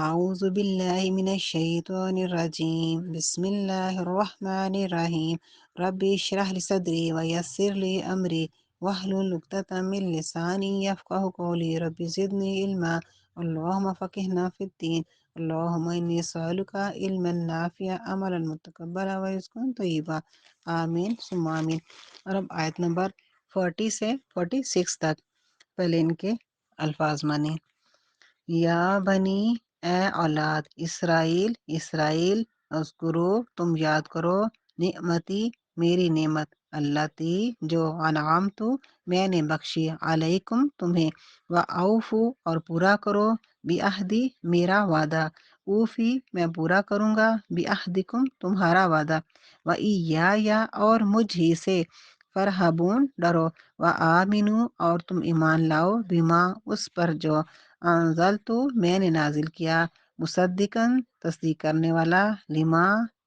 اعوذ باللہ من الشیطان الرجیم بسم اللہ الرحمن الرحیم رب اشرح لی صدری ویسر لی امری واحلل عقدۃ من لسانی یفقہوا قولی رب زدنی علما اللہم فقہنا فی الدین اللہم انی اسألک علما نافعا عملا متقبلا ورزقا طیبا آمین ثم آمین۔ اور اب آیت نمبر 40 سے 46 تک پہلے ان کے الفاظ مانی۔ یا بنی، اے اولاد اسرائیل، اسرائیل اذکرو، تم یاد کرو، نعمتی، میری نعمت، التی، جو انعامت، میں نے بخشی، علیکم، تمہیں، اوفو، اور پورا کرو، بعہدی، میرا وعدہ، اوفی، میں پورا کروں گا، بعہدکم، تمہارا وعدہ، وایایا، اور مجھ ہی سے، فرحبون، ڈرو، وآمنو، اور تم ایمان لاؤ، بما، اس پر جو، انزلتو، میں نے نازل کیا، مصدقاً، تصدیق کرنے والا، لما،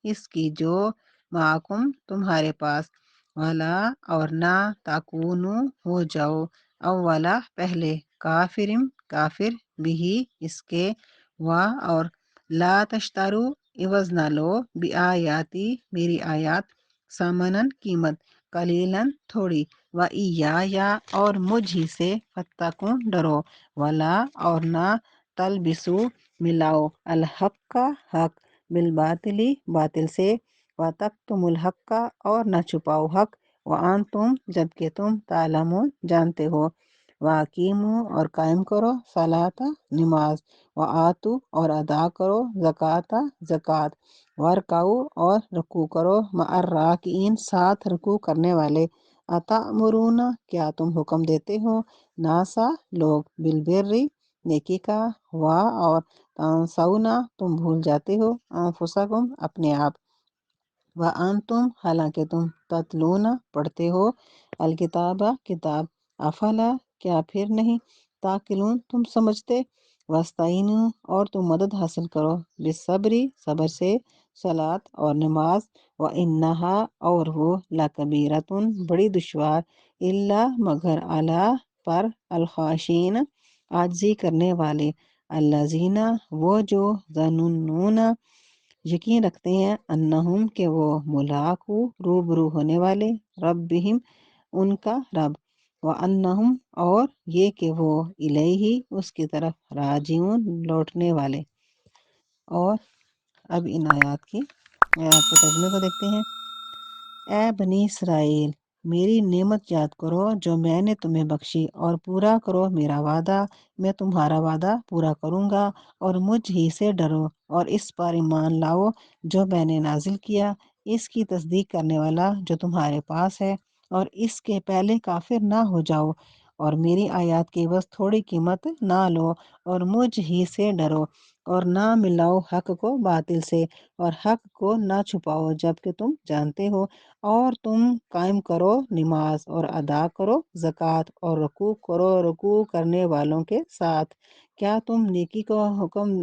اس کی جو، معکم، تمہارے پاس، ولا، اور نہ، تکونو، ہو جاؤ، اولا، پہلے، کافرم، کافر، بھی، اس کے، اور لا تشترو، عوض نہ لو، بآیاتی، میری آیات، ثمناً، قیمت، قلیلاً، تھوڑی، وایایا، اور مجھ ہی سے، فتقون، ڈرو، ولا، اور نہ، تلبسو، ملاؤ، الحق کا، حق، بالباطلی، باطل سے، وتکتم الحق، اور نہ چھپاؤ حق، وانتم، جبکہ تم، تعلمون، جانتے ہو، واقیمو، اور قائم کرو، صلاۃ، نماز، وآتو، اور ادا کرو، زکوٰۃ، زکوٰۃ، ورکعو، اور رکوع کرو، مع الراکعین، ساتھ رکوع کرنے والے، اتأمرون، کیا تم حکم دیتے ہو، ناسا، لوگ، بالبری، نیکی کا، اور تنسونا، تم بھول جاتے ہو، انفسکم، اپنے آپ، وانتم، حالانکہ تم، تتلون، پڑھتے ہو، الکتاب، کتاب، افلا، کیا پھر نہیں، تاقلون، تم سمجھتے، وستعینوا، اور تم مدد حاصل کرو، بالصبری، صبر سے، صلاۃ، اور نماز، وانہا، اور وہ، لکبیرۃ، بڑی دشوار، الا، مگر، علی، پر، الخاشعین، عاجزی کرنے والے، الذین، وہ جو، ظنون، یقین رکھتے ہیں، انہم، کہ وہ، ملاقو، روبرو ہونے والے، ربہم، ان کا رب، وانہم، اور یہ کہ وہ، الیہ، اس کی طرف، راجعون، لوٹنے والے۔ اور اب ان آیات کی کے ترجمے کو دیکھتے ہیں۔ اے بنی اسرائیل، میری نعمت یاد کرو جو میں نے تمہیں بخشی، اور پورا کرو میرا وعدہ، میں تمہارا وعدہ پورا کروں گا، اور مجھ ہی سے ڈرو، اور اس پر ایمان لاؤ جو میں نے نازل کیا، اس کی تصدیق کرنے والا جو تمہارے پاس ہے، اور اس کے پہلے کافر نہ ہو جاؤ، اور میری آیات کی بس تھوڑی قیمت نہ لو، اور مجھ ہی سے ڈرو، اور نہ ملاؤ حق کو باطل سے، اور حق کو نہ چھپاؤ جبکہ تم جانتے ہو، اور تم قائم کرو نماز، اور ادا کرو زکوٰۃ، اور رکوع کرو رکوع کرنے والوں کے ساتھ، کیا تم نیکی کو حکم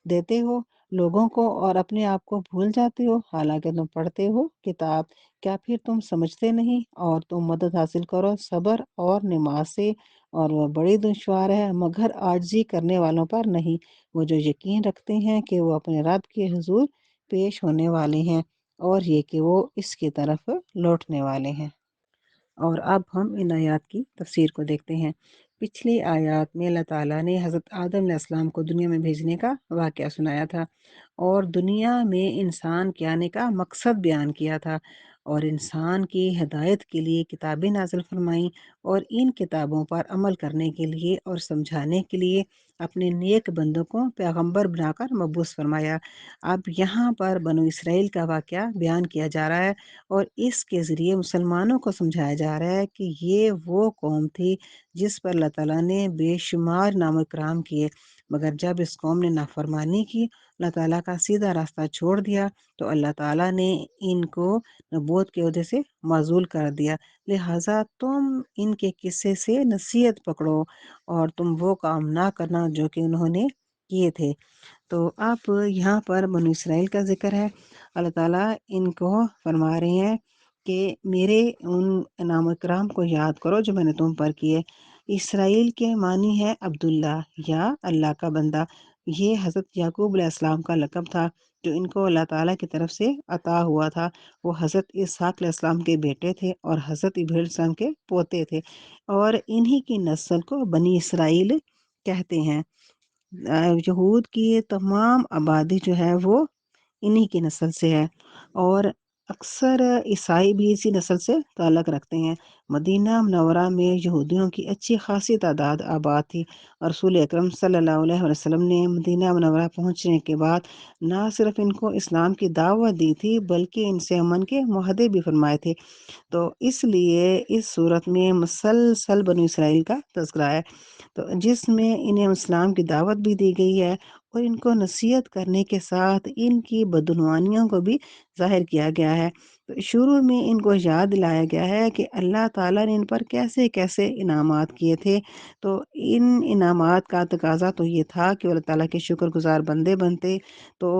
دیتے ہو لوگوں کو، اور اپنے آپ کو بھول جاتے ہو، حالانکہ تم پڑھتے ہو کتاب، کیا پھر تم سمجھتے نہیں، اور تم مدد حاصل کرو صبر اور نماز سے، اور وہ بڑی دشوار ہے مگر عاجزی کرنے والوں پر نہیں، وہ جو یقین رکھتے ہیں کہ وہ اپنے رب کے حضور پیش ہونے والے ہیں، اور یہ کہ وہ اس کی طرف لوٹنے والے ہیں۔ اور اب ہم ان آیات کی تفسیر کو دیکھتے ہیں۔ پچھلی آیات میں اللہ تعالیٰ نے حضرت آدم علیہ السلام کو دنیا میں بھیجنے کا واقعہ سنایا تھا، اور دنیا میں انسان کے آنے کا مقصد بیان کیا تھا، اور انسان کی ہدایت کے لیے کتابیں نازل فرمائیں، اور ان کتابوں پر عمل کرنے کے لیے اور سمجھانے کے لیے اپنے نیک بندوں کو پیغمبر بنا کر مبعوث فرمایا۔ اب یہاں پر بنو اسرائیل کا واقعہ بیان کیا جا رہا ہے، اور اس کے ذریعے مسلمانوں کو سمجھایا جا رہا ہے کہ یہ وہ قوم تھی جس پر اللہ تعالیٰ نے بے شمار انعام و اکرام کیے، مگر جب اس قوم نے نافرمانی کی، اللہ تعالیٰ کا سیدھا راستہ چھوڑ دیا، تو اللہ تعالیٰ نے ان کو نبوت کے عہدے سے معزول کر دیا، لہٰذا تم ان کے قصے سے نصیحت پکڑو، اور تم وہ کام نہ کرنا جو کہ انہوں نے کیے تھے۔ تو اب یہاں پر بنو اسرائیل کا ذکر ہے، اللہ تعالیٰ ان کو فرما رہے ہیں کہ میرے ان انعام و اکرام کو یاد کرو جو میں نے تم پر کیے۔ اسرائیل کے معنی ہے عبداللہ، یا اللہ کا بندہ، یہ حضرت یعقوب علیہ السلام کا لقب تھا جو ان کو اللہ تعالیٰ کی طرف سے عطا ہوا تھا۔ وہ حضرت اسحاق علیہ السلام کے بیٹے تھے اور حضرت ابراہیم علیہ السلام کے پوتے تھے، اور انہی کی نسل کو بنی اسرائیل کہتے ہیں۔ یہود کی تمام آبادی جو ہے وہ انہی کی نسل سے ہے، اور اکثر عیسائی بھی اسی نسل سے تعلق رکھتے ہیں۔ مدینہ منورہ میں یہودیوں کی اچھی خاصی تعداد آباد تھی، اور رسول اکرم صلی اللہ علیہ وسلم نے مدینہ منورہ پہنچنے کے بعد نہ صرف ان کو اسلام کی دعوت دی تھی بلکہ ان سے امن کے معاہدے بھی فرمائے تھے۔ تو اس لیے اس صورت میں مسلسل بنو اسرائیل کا تذکرہ ہے، تو جس میں انہیں اسلام کی دعوت بھی دی گئی ہے، اور ان کو نصیحت کرنے کے ساتھ ان کی بدعنوانیوں کو بھی ظاہر کیا گیا ہے۔ تو شروع میں ان کو یاد دلایا گیا ہے کہ اللہ تعالیٰ نے ان پر کیسے کیسے انعامات کیے تھے، تو ان انعامات کا تقاضا تو یہ تھا کہ وہ اللہ تعالیٰ کے شکر گزار بندے بنتے۔ تو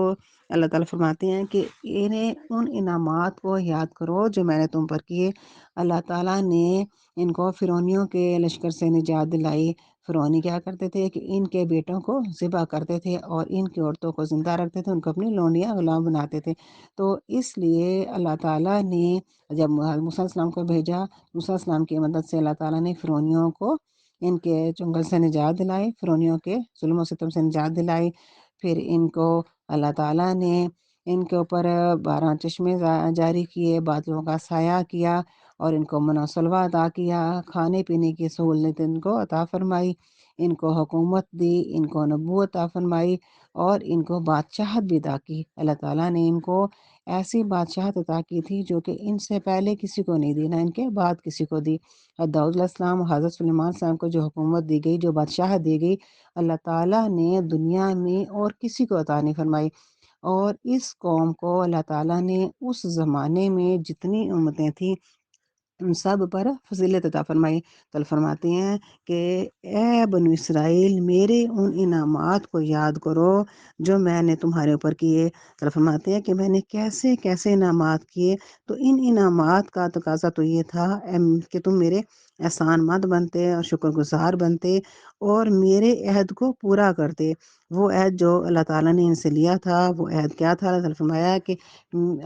اللہ تعالیٰ فرماتے ہیں کہ انہیں ان انعامات کو یاد کرو جو میں نے تم پر کیے۔ اللہ تعالیٰ نے ان کو فرعونیوں کے لشکر سے نجات دلائی۔ فرعونی کیا کرتے تھے کہ ان کے بیٹوں کو ذبح کرتے تھے اور ان کی عورتوں کو زندہ رکھتے تھے، ان کو اپنی لونڈیاں غلام بناتے تھے۔ تو اس لیے اللہ تعالیٰ نے جب موسیٰ علیہ السلام کو بھیجا، موسیٰ علیہ السلام کی مدد سے اللہ تعالیٰ نے فرعونیوں کو ان کے چنگل سے نجات دلائی، فرعونیوں کے ظلم و ستم سے نجات دلائی۔ پھر ان کو اللہ تعالیٰ نے ان کے اوپر 12 چشمے جاری کیے، بادلوں کا سایہ کیا، اور ان کو منع و سلوہ عطا کیا، کھانے پینے کی سہولت ان کو عطا فرمائی، ان کو حکومت دی، ان کو نبوت عطا فرمائی، اور ان کو بادشاہت بھی عطا کی۔ اللہ تعالیٰ نے ان کو ایسی بادشاہت عطا کی تھی جو کہ ان سے پہلے کسی کو نہیں دی، نہ ان کے بعد کسی کو دی۔ حضرت داؤد علیہ السلام، حضرت سلیمان علیہ السلام کو جو حکومت دی گئی، جو بادشاہت دی گئی، اللہ تعالیٰ نے دنیا میں اور کسی کو عطا نہیں فرمائی۔ اور اس قوم کو اللہ تعالیٰ نے اس زمانے میں جتنی امتیں تھیں ان سب پر فضیلت عطا فرمائی۔ تو اللہ فرماتے ہیں کہ اے بنو اسرائیل، میرے ان انعامات کو یاد کرو جو میں نے تمہارے اوپر کیے۔ تو اللہ فرماتے ہیں کہ میں نے کیسے کیسے انعامات کیے، تو ان انعامات کا تقاضا تو یہ تھا کہ تم میرے احسان مند بنتے اور شکر گزار بنتے اور میرے عہد کو پورا کرتے۔ وہ عہد جو اللہ تعالیٰ نے ان سے لیا تھا، وہ عہد کیا تھا؟ اللہ تعالیٰ نے فرمایا کہ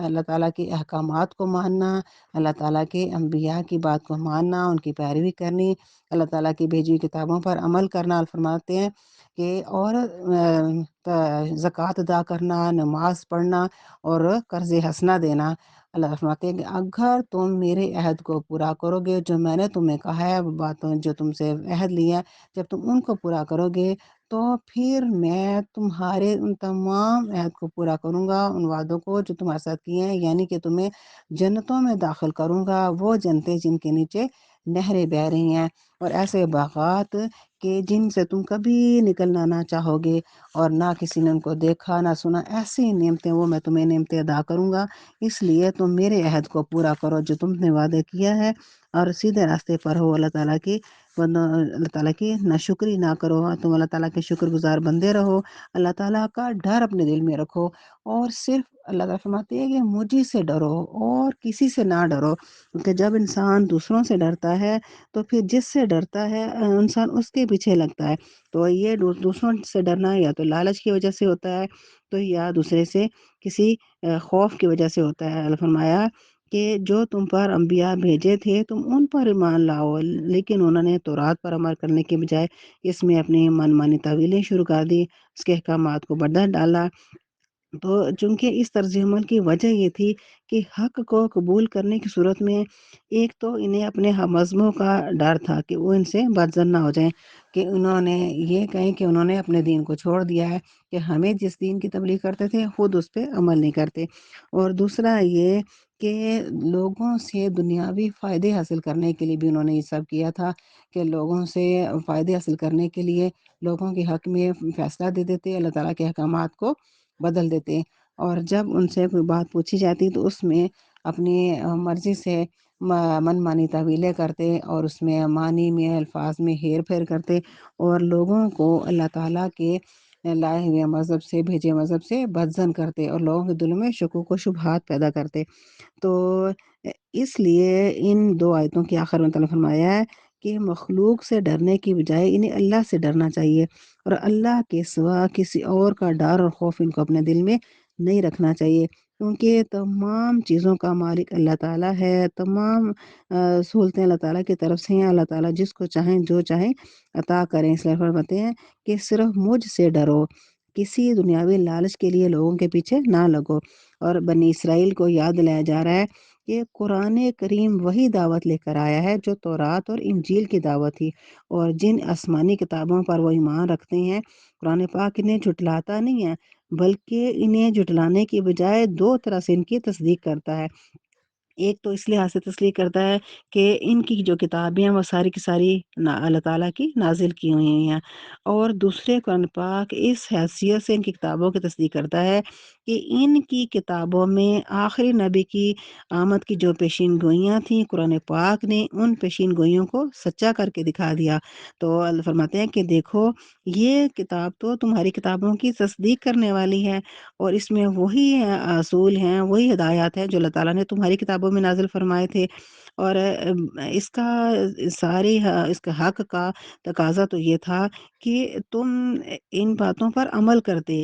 اللہ تعالیٰ کے احکامات کو ماننا، اللہ تعالیٰ کے انبیاء کی بات کو ماننا، ان کی پیروی کرنی، اللہ تعالیٰ کی بھیجی ہوئی کتابوں پر عمل کرنا۔ اللہ فرماتے ہیں کہ اور زکوٰۃ ادا کرنا، نماز پڑھنا، اور قرض حسنہ دینا۔ اللہ فرماتے ہیں کہ اگر تم میرے عہد کو پورا کرو گے، جو میں نے تمہیں کہا ہے، وہ باتوں جو تم سے عہد لیا، جب تم ان کو پورا کرو گے تو پھر میں تمہارے ان تمام عہد کو پورا کروں گا، ان وعدوں کو جو تمہارے ساتھ کیے ہیں، یعنی کہ تمہیں جنتوں میں داخل کروں گا، وہ جنتیں جن کے نیچے نہریں بہہ رہی ہیں، اور ایسے باغات کہ جن سے تم کبھی نکلنا نہ چاہو گے، اور نہ کسی نے ان کو دیکھا نہ سنا، ایسی نعمتیں وہ میں تمہیں نعمتیں ادا کروں گا۔ اس لیے تم میرے عہد کو پورا کرو جو تم نے وعدہ کیا ہے، اور سیدھے راستے پر ہو۔ اللہ تعالیٰ کی ناشکری نہ کرو، تم اللہ تعالیٰ کے شکر گزار بندے رہو، اللہ تعالیٰ کا ڈر اپنے دل میں رکھو، اور صرف اللہ تعالیٰ فرماتے ہیں کہ مجھے سے ڈرو اور کسی سے نہ ڈرو، کیونکہ جب انسان دوسروں سے ڈرتا ہے تو پھر جس سے ڈرتا ہے انسان اس کے پیچھے لگتا ہے۔ تو یہ دوسروں سے ڈرنا یا تو لالچ کی وجہ سے ہوتا ہے، تو یا دوسرے سے کسی خوف کی وجہ سے ہوتا ہے۔ اللہ فرمایا کہ جو تم پر انبیاء بھیجے تھے تم ان پر ایمان لاؤ، لیکن انہوں نے تورات پر عمل کرنے کے بجائے اس میں اپنی من مانی تعویلیں شروع کر دی، اس کے احکامات کو بدل ڈالا۔ تو چونکہ اس طرز عمل کی وجہ یہ تھی کہ حق کو قبول کرنے کی صورت میں ایک تو انہیں اپنے ہم مذہبوں کا ڈر تھا کہ وہ ان سے بدظن نہ ہو جائیں، کہ انہوں نے یہ کہیں کہ انہوں نے اپنے دین کو چھوڑ دیا ہے، کہ ہمیں جس دین کی تبلیغ کرتے تھے خود اس پہ عمل نہیں کرتے۔ اور دوسرا یہ کہ لوگوں سے دنیاوی فائدے حاصل کرنے کے لیے بھی انہوں نے یہ سب کیا تھا، کہ لوگوں سے فائدے حاصل کرنے کے لیے لوگوں کے حق میں فیصلہ دے دیتے، اللہ تعالیٰ کے احکامات کو بدل دیتے، اور جب ان سے کوئی بات پوچھی جاتی تو اس میں اپنی مرضی سے من مانی تعویلیں کرتے، اور اس میں معنی میں الفاظ میں ہیر پھیر کرتے، اور لوگوں کو اللہ تعالیٰ کے لائے ہوئے مذہب سے، بھیجے مذہب سے بدظن کرتے، اور لوگوں کے دلوں میں شکوک و شبہات پیدا کرتے۔ تو اس لیے ان دو آیتوں کے آخر میں تعالیٰ فرمایا ہے کہ مخلوق سے ڈرنے کی بجائے انہیں اللہ سے ڈرنا چاہیے، اور اللہ کے سوا کسی اور کا ڈر اور خوف ان کو اپنے دل میں نہیں رکھنا چاہیے، کیونکہ تمام چیزوں کا مالک اللہ تعالیٰ ہے، تمام سہولتیں اللہ تعالیٰ کی طرف سے ہیں، اللہ تعالیٰ جس کو چاہیں جو چاہیں عطا کریں، اس لیے فرماتے ہیں کہ صرف مجھ سے ڈرو، کسی دنیاوی لالچ کے لیے لوگوں کے پیچھے نہ لگو۔ اور بنی اسرائیل کو یاد دلایا جا رہا ہے کہ قرآن کریم وہی دعوت لے کر آیا ہے جو تورات اور انجیل کی دعوت تھی، اور جن آسمانی کتابوں پر وہ ایمان رکھتے ہیں قرآن پاک انہیں جھٹلاتا نہیں ہے، بلکہ انہیں جھٹلانے کی بجائے دو طرح سے ان کی تصدیق کرتا ہے۔ ایک تو اس لحاظ سے تسلیح کرتا ہے کہ ان کی جو کتابیں ہیں وہ ساری کی ساری اللہ تعالیٰ کی نازل کی ہوئی ہیں، اور دوسرے قرآن پاک اس حیثیت سے ان کی کتابوں کی تصدیق کرتا ہے کہ ان کی کتابوں میں آخری نبی کی آمد کی جو پیشین گوئیاں تھیں قرآن پاک نے ان پیشین گوئیوں کو سچا کر کے دکھا دیا۔ تو اللہ فرماتے ہیں کہ دیکھو یہ کتاب تو تمہاری کتابوں کی تصدیق کرنے والی ہے، اور اس میں وہی اصول ہیں، وہی ہدایات ہیں جو اللہ تعالیٰ نے تمہاری کتابوں میں نازل فرمائے تھے، اور اس کا اس کا حق کا تقاضا تو یہ تھا کہ تم ان باتوں پر عمل کرتے،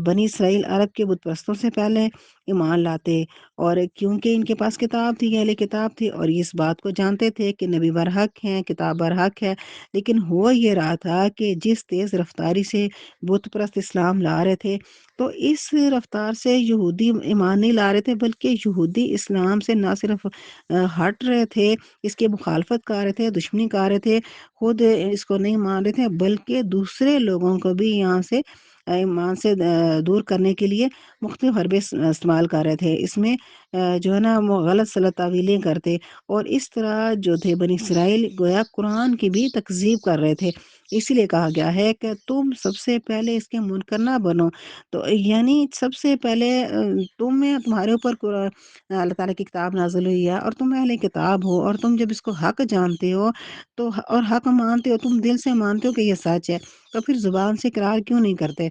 بنی اسرائیل عرب کے بت پرستوں سے پہلے ایمان لاتے، اور کیونکہ ان کے پاس کتاب تھی، اہل کتاب تھی، اور اس بات کو جانتے تھے کہ نبی برحق ہیں، کتاب برحق ہے، لیکن ہو یہ رہا تھا کہ جس تیز رفتاری سے بت پرست اسلام لا رہے تھے، تو اس رفتار سے یہودی ایمان نہیں لا رہے تھے، بلکہ یہودی اسلام سے نہ صرف ہٹ رہے تھے، اس کی مخالفت کر رہے تھے، دشمنی کر رہے تھے، خود اس کو نہیں مان رہے تھے، بلکہ دوسرے لوگوں کو بھی یہاں سے ایمان سے دور کرنے کے لیے مختلف حربے استعمال کر رہے تھے۔ اس میں جو ہے نا وہ غلط سلط تعویلیں کرتے، اور اس طرح جو تھے بنی اسرائیل گویا قرآن کی بھی تکذیب کر رہے تھے، اسی لیے کہا گیا ہے کہ تم سب سے پہلے اس کے منکر نہ بنو۔ تو یعنی سب سے پہلے تمہارے اوپر اللہ تعالیٰ کی کتاب نازل ہوئی ہے، اور تم اہل کتاب ہو، اور تم جب اس کو حق جانتے ہو تو اور حق مانتے ہو، تم دل سے مانتے ہو کہ یہ سچ ہے، تو پھر زبان سے اقرار کیوں نہیں کرتے،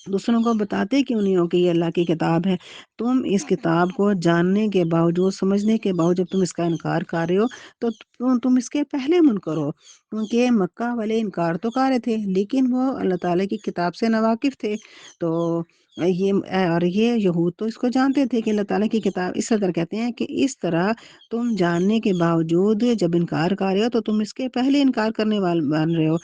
دوسروں کو بتاتے کیوں نہیں ہو کہ یہ اللہ کی کتاب ہے؟ تم اس کتاب کو جاننے کے باوجود، سمجھنے کے باوجود تم اس کا انکار کر رہے ہو، تو تم اس کے پہلے منکر ہو، کیونکہ مکہ والے انکار تو کر رہے تھے لیکن وہ اللہ تعالیٰ کی کتاب سے ناواقف تھے، تو یہ یہود تو اس کو جانتے تھے کہ اللہ تعالیٰ کی کتاب، اس طرح کہتے ہیں کہ اس طرح تم جاننے کے باوجود جب انکار کر رہے ہو تو تم اس کے پہلے انکار کرنے والے بن رہے ہو۔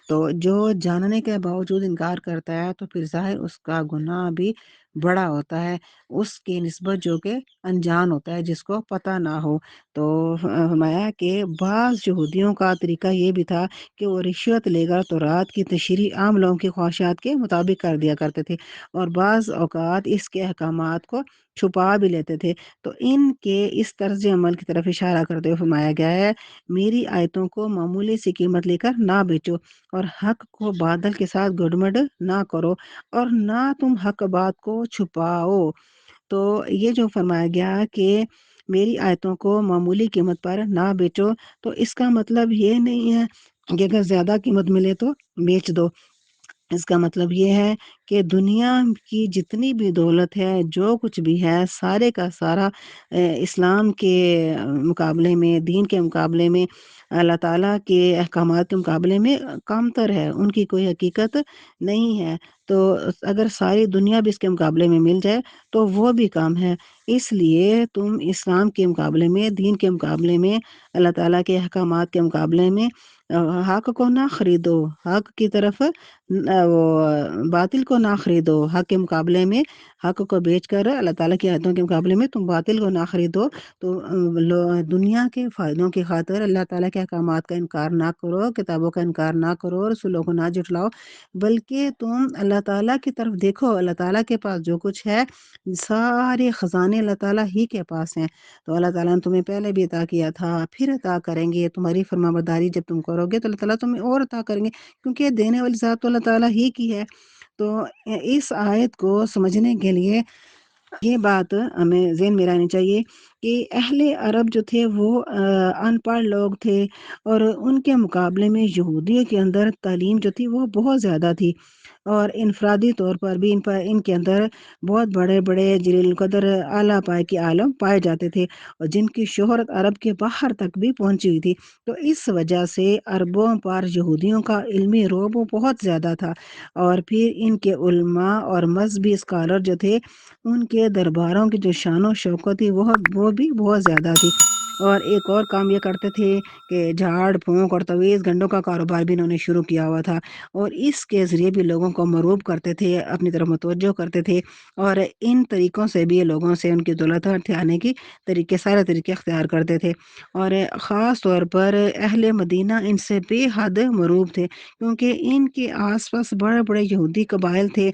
تو جو جاننے کے باوجود انکار کرتا ہے تو پھر ظاہر اس کا گناہ بھی بڑا ہوتا ہے اس کی نسبت جو کہ انجان ہوتا ہے، جس کو پتہ نہ ہو۔ تو فرمایا کہ بعض یہودیوں کا طریقہ یہ بھی تھا کہ وہ رشوت لے کر تو رات کی تشریح عام لوگوں کی خواہشات کے مطابق کر دیا کرتے تھے، اور بعض اوقات اس کے احکامات کو چھپا بھی لیتے تھے۔ تو ان کے اس طرز عمل کی طرف اشارہ کرتے ہوئے فرمایا گیا ہے، میری آیتوں کو معمولی سی قیمت لے کر نہ بیچو، اور حق کو بادل کے ساتھ گڑمڑ نہ کرو، اور نہ تم حق بات کو چھپاؤ۔ تو یہ جو فرمایا گیا کہ میری آیتوں کو معمولی قیمت پر نہ بیچو، تو اس کا مطلب یہ نہیں ہے کہ اگر زیادہ قیمت ملے تو بیچ دو، اس کا مطلب یہ ہے کہ دنیا کی جتنی بھی دولت ہے، جو کچھ بھی ہے، سارے کا سارا اسلام کے مقابلے میں، دین کے مقابلے میں، اللہ تعالیٰ کے احکامات کے مقابلے میں کم تر ہے، ان کی کوئی حقیقت نہیں ہے۔ تو اگر ساری دنیا بھی اس کے مقابلے میں مل جائے تو وہ بھی کم ہے، اس لیے تم اسلام کے مقابلے میں، دین کے مقابلے میں، اللہ تعالیٰ کے احکامات کے مقابلے میں حق کو نہ خریدو، حق کی طرف وہ باطل کو نہ خریدو، حق کے مقابلے میں حق کو بیچ کر اللہ تعالیٰ کی آیتوں کے مقابلے میں تم باطل کو نہ خریدو۔ تو دنیا کے فائدوں کی خاطر اللہ تعالیٰ کے احکامات کا انکار نہ کرو، کتابوں کا انکار نہ کرو، رسولوں کو نہ جھٹلاؤ، بلکہ تم اللہ تعالیٰ کی طرف دیکھو، اللہ تعالیٰ کے پاس جو کچھ ہے سارے خزانے اللہ تعالیٰ ہی کے پاس ہیں، تو اللہ تعالیٰ نے تمہیں پہلے بھی عطا کیا تھا، پھر عطا کریں گے، تمہاری فرما برداری جب تم کرو گے تو اللہ تعالیٰ تمہیں اور عطا کریں گے، کیونکہ دینے والی ذات تو اللہ تعالیٰ ہی کی ہے۔ تو اس آیت کو سمجھنے کے لیے یہ بات ہمیں ذہن میں رہنی چاہیے کہ اہل عرب جو تھے وہ ان پڑھ لوگ تھے، اور ان کے مقابلے میں یہودیوں کے اندر تعلیم جو تھی وہ بہت زیادہ تھی، اور انفرادی طور پر بھی ان کے اندر بہت بڑے بڑے جلیل القدر اعلیٰ پائے کے عالم پائے جاتے تھے، اور جن کی شہرت عرب کے باہر تک بھی پہنچی ہوئی تھی۔ تو اس وجہ سے عربوں پر یہودیوں کا علمی رعب بہت زیادہ تھا، اور پھر ان کے علماء اور مذہبی اسکالر جو تھے، ان کے درباروں کی جو شان و شوکت تھی وہ بھی بہت زیادہ تھی۔ اور ایک اور کام یہ کرتے تھے کہ جھاڑ پھونک اور طویل گنڈوں کا کاروبار بھی انہوں نے شروع کیا ہوا تھا، اور اس کے ذریعے بھی لوگوں کو مرعوب کرتے تھے، اپنی طرف متوجہ کرتے تھے، اور ان طریقوں سے بھی لوگوں سے ان کی دولت ہتھیانے کی سارے طریقے اختیار کرتے تھے۔ اور خاص طور پر اہل مدینہ ان سے بے حد مرعوب تھے، کیونکہ ان کے آس پاس بڑے بڑے یہودی قبائل تھے،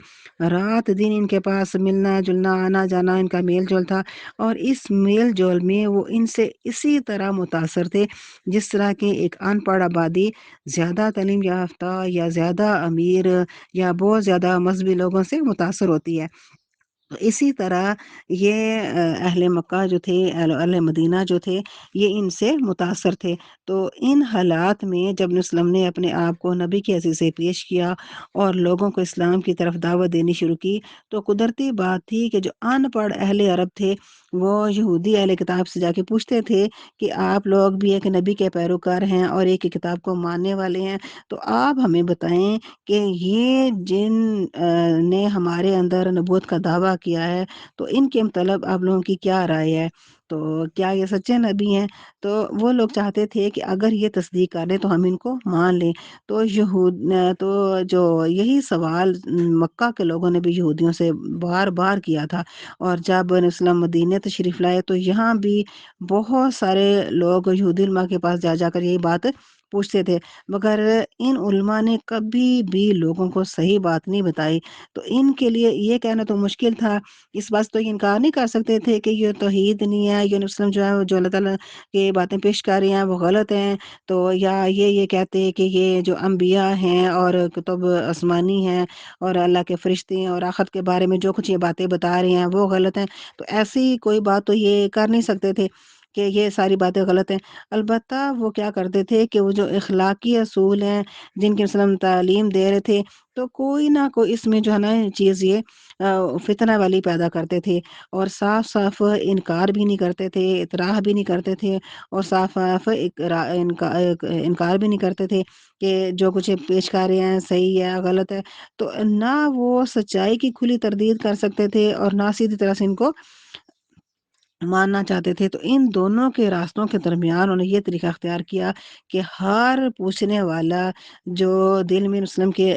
رات دن ان کے پاس ملنا جلنا آنا جانا ان کا میل جول تھا، اور اس میل جول میں وہ ان سے اسی طرح متاثر تھے جس طرح کہ ایک ان پڑھ آبادی زیادہ تعلیم یافتہ یا زیادہ امیر یا بہت زیادہ مذہبی لوگوں سے متاثر ہوتی ہے۔ تو اسی طرح یہ اہل مکہ جو تھے، اہل مدینہ جو تھے، یہ ان سے متاثر تھے۔ تو ان حالات میں جب نبی وسلم نے اپنے آپ کو نبی کی حیثیت سے پیش کیا اور لوگوں کو اسلام کی طرف دعوت دینی شروع کی، تو قدرتی بات تھی کہ جو ان پڑھ اہل عرب تھے وہ یہودی اہل کتاب سے جا کے پوچھتے تھے کہ آپ لوگ بھی ایک نبی کے پیروکار ہیں اور ایک ہی کتاب کو ماننے والے ہیں، تو آپ ہمیں بتائیں کہ یہ جن نے ہمارے اندر نبوت کا دعویٰ کیا ہے، تو ان کے متعلق آپ لوگوں کی کیا رائے ہے؟ تو کیا یہ سچے نبی ہیں؟ تو وہ لوگ چاہتے تھے کہ اگر یہ تصدیق کر لیں تو ہم ان کو مان لیں۔ تو جو یہی سوال مکہ کے لوگوں نے بھی یہودیوں سے بار بار کیا تھا، اور جب نبی وسلم مدینہ تشریف لائے تو یہاں بھی بہت سارے لوگ یہودی علماء کے پاس جا جا کر یہی بات پوچھتے تھے، مگر ان علماء نے کبھی بھی لوگوں کو صحیح بات نہیں بتائی۔ تو ان کے لیے یہ کہنا تو مشکل تھا، اس بات تو انکار نہیں کر سکتے تھے کہ یہ توحید نہیں ہے، یہ نبی وسلم جو ہے جو اللہ تعالیٰ کی باتیں پیش کر رہی ہیں وہ غلط ہیں، تو یا یہ کہتے کہ یہ جو انبیاء ہیں اور کتب آسمانی ہیں اور اللہ کے فرشتے ہیں اور آخرت کے بارے میں جو کچھ یہ باتیں بتا رہے ہیں وہ غلط ہیں۔ تو ایسی کوئی بات تو یہ کر نہیں سکتے تھے کہ یہ ساری باتیں غلط ہیں۔ البتہ وہ کیا کرتے تھے کہ وہ جو اخلاقی اصول ہیں جن کے وسلم تعلیم دے رہے تھے، تو کوئی نہ کوئی اس میں جو ہے نا چیز یہ فتنہ والی پیدا کرتے تھے، اور صاف صاف انکار بھی نہیں کرتے تھے، اطراح بھی نہیں کرتے تھے، اور صاف صاف انکار بھی نہیں کرتے تھے کہ جو کچھ پیش کر رہے ہیں صحیح ہے غلط ہے۔ تو نہ وہ سچائی کی کھلی تردید کر سکتے تھے اور نہ سیدھی طرح سے ان کو ماننا چاہتے تھے۔ تو ان دونوں کے راستوں کے درمیان انہوں نے یہ طریقہ اختیار کیا کہ ہر پوچھنے والا جو دل میں مسلم کے